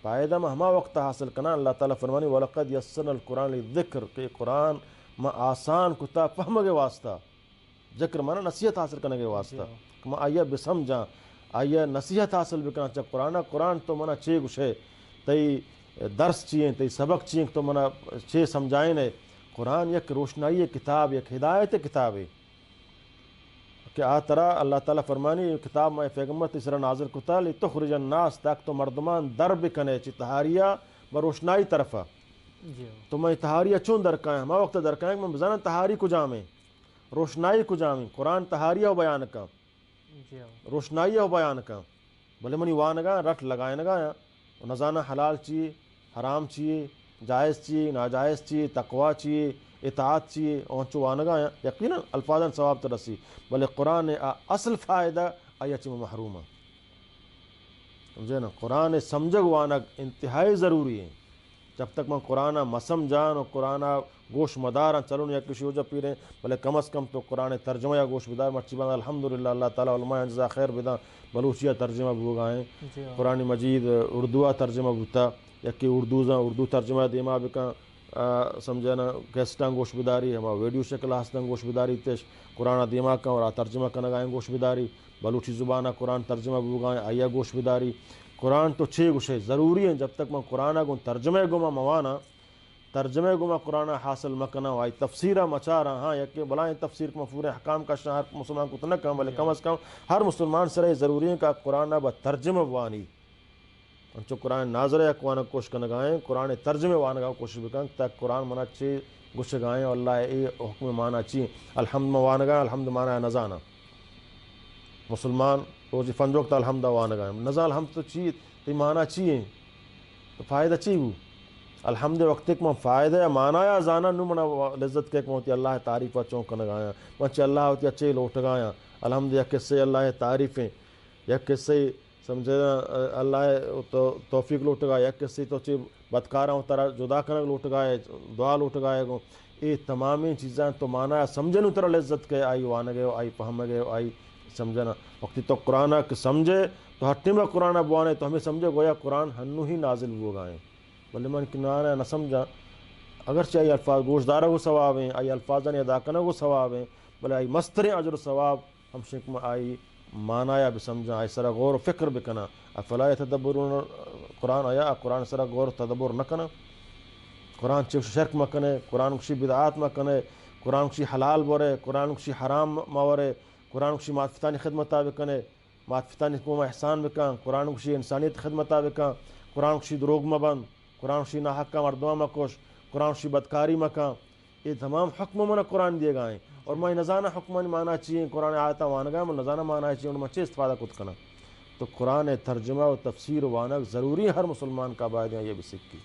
فائدہ میں ہما وقت حاصل کرنا اللہ تعالیٰ فرمانی وَلَقَدْ يَسَّرْنَا الْقُرْآنَ لِلذِّكْرِ کہ قرآن میں آسان کتا فہم کے واسطہ ذکر مانا نصیحت حاصل کرنے کے واسطہ کہ میں آئیے بسمجھاں آئیے نصیحت حاصل بکنا چاہ قرآن تو منہ چے گشے تی درس چیئیں تی سبق چیئیں تو منہ چے سمجھائیں نے قرآن یک روشنائی کتاب یک ہدایت کتاب ہے کہ طرح اللہ تعالیٰ فرمانی کتاب میں پیغمبر تیسرا نازل کتا لتخرج الناس تاک تو مردمان در بکنے چی تحاریہ بروشنائی طرفہ تو میں تحاریہ چون درکائیں ہما وقت درکائیں میں بزانا تحاری کو جامیں روشنائی کو جامیں قرآن تحاریہ و بیان کا روشنائی و بیان کا بلے منی وانگا رٹ لگائیں نگایا نزانہ حلال چیئے حرام چیئے جائز چیئے ناجائز چیئے تقوی چیئے اطاعت چیئے اونچو وانگایا یقیناً الفاظاً ثواب ترسی بلے قرآن اصل فائدہ آیا چی محروم ہے سمجھے نا قرآن سمجھگ وانگ انتہائی ضروری ہے جب تک میں قرآن مسمجھان اور قرآن گوش مدار چلو یا کسی ہو جب پیریں بلے کم از کم تو قرآن ترجمہ یا گوش بدار مرچی بان الحمدللہ اللہ تعالیٰ علماء جزا خیر بدا بلوچیہ ترجمہ بوگائیں قرآن مجید اردوہ ترجمہ بوتا یا کہ اردو ترجمہ دیما بکا سمجھنا کیسٹاں گوش بداری ہما ویڈیو شکل ہستاں گوش بداری تیش قرآن دیما کا اور ترجمہ کا نگائیں گوش بداری بلوچی زبانہ قرآن ترجمہ بوگائیں آیا گوش بداری قرآن تو چھ گوشے ضروری ہیں جب تک میں قرآن گوں ترجمہ گما موانا ترجمہ گما قرآن حاصل مکنا وائی تفسیرہ مچا رہا ہاں یا کہ بلائیں تفسیر کو مفہور حکام کا شہر مسلمان کو تنک کم بلے کم از کم ہر مسلمان سرے ضروری ہیں کہ قرآن با ترجمہ وانی انچو قرآن ناظر اقوانا کوشش کنگائیں قرآن ترجمہ وانگا کوشش بکن تاک قرآن منا چی گوش گائیں اور اللہ ای حکم مانا چی الحمد وانگا الحمد مانا نزانا مسلمان روزی فنجوکت الحمد وانگا نزا الحمد تو چی تی مانا چیئیں تو فائدہ چی ہو الحمد وقت ایک من فائدہ یا مانا یا زانا نو منا لذت کے ایک موتی اللہ تعریفہ چونک کنگایا منچہ اللہ ہوتی اچھے لوٹ گایا الحمد یا کسے اللہ تعریفیں یا کسے سمجھے اللہ توفیق لوٹ گا یا کسی تو چی بدکارہ ہوں طرح جدا کنگ لوٹ گائے دعا لوٹ گائے گو یہ تمامی چیزیں تو مانا سمجھنو طرح لذت کے آئی وانگے ہو آئی پہم گئے ہو آئی سمجھنا وقتی تو قرآن کہ سمجھے تو ہٹی میں قرآن بوانے تو ہمیں سمجھے گویا قرآن ہنو ہی نازل ہو گائیں بلے من کنانا نہ سمجھا اگرچہ آئی الفاظ گوشدارہ کو ثواب ہیں آئی الفاظاً ادا کرنے کو ثواب ہیں بلے آئی مستر اجر و ثواب ہم شک میں آئی معنی بھی سمجھا آئی سرا غور و فکر بکنا افلا یتدبرون قرآن آیا قرآن سرا غور و تدبر نہ کنا قرآن چیف شرک مکنے قرآن کشی بدعات مکنے قرآن کشی حلال بورے قرآن کشی حرام مورے قرآن کشی ماتفتانی خدمتہ بکنے ماتفتانی قوم احسان بکن قرآن کشی انسانیت خدمتہ بکن قرآن کشی دروغ مبن قرآن کشی ناحقہ مردمہ مکوش قرآن کشی بدکاری مکن یہ تمام حکم من قرآن دیے گائیں اور میں نزانہ حکمان مانا چاہیے قرآن آیتا وانگا میں نزانہ مانا چاہیے ان میں چیز استفادہ کت کنا تو قرآن ترجمہ و تفسیر وانگ ضروری ہر مسلمان کا باید ہیں یہ بھی سکتی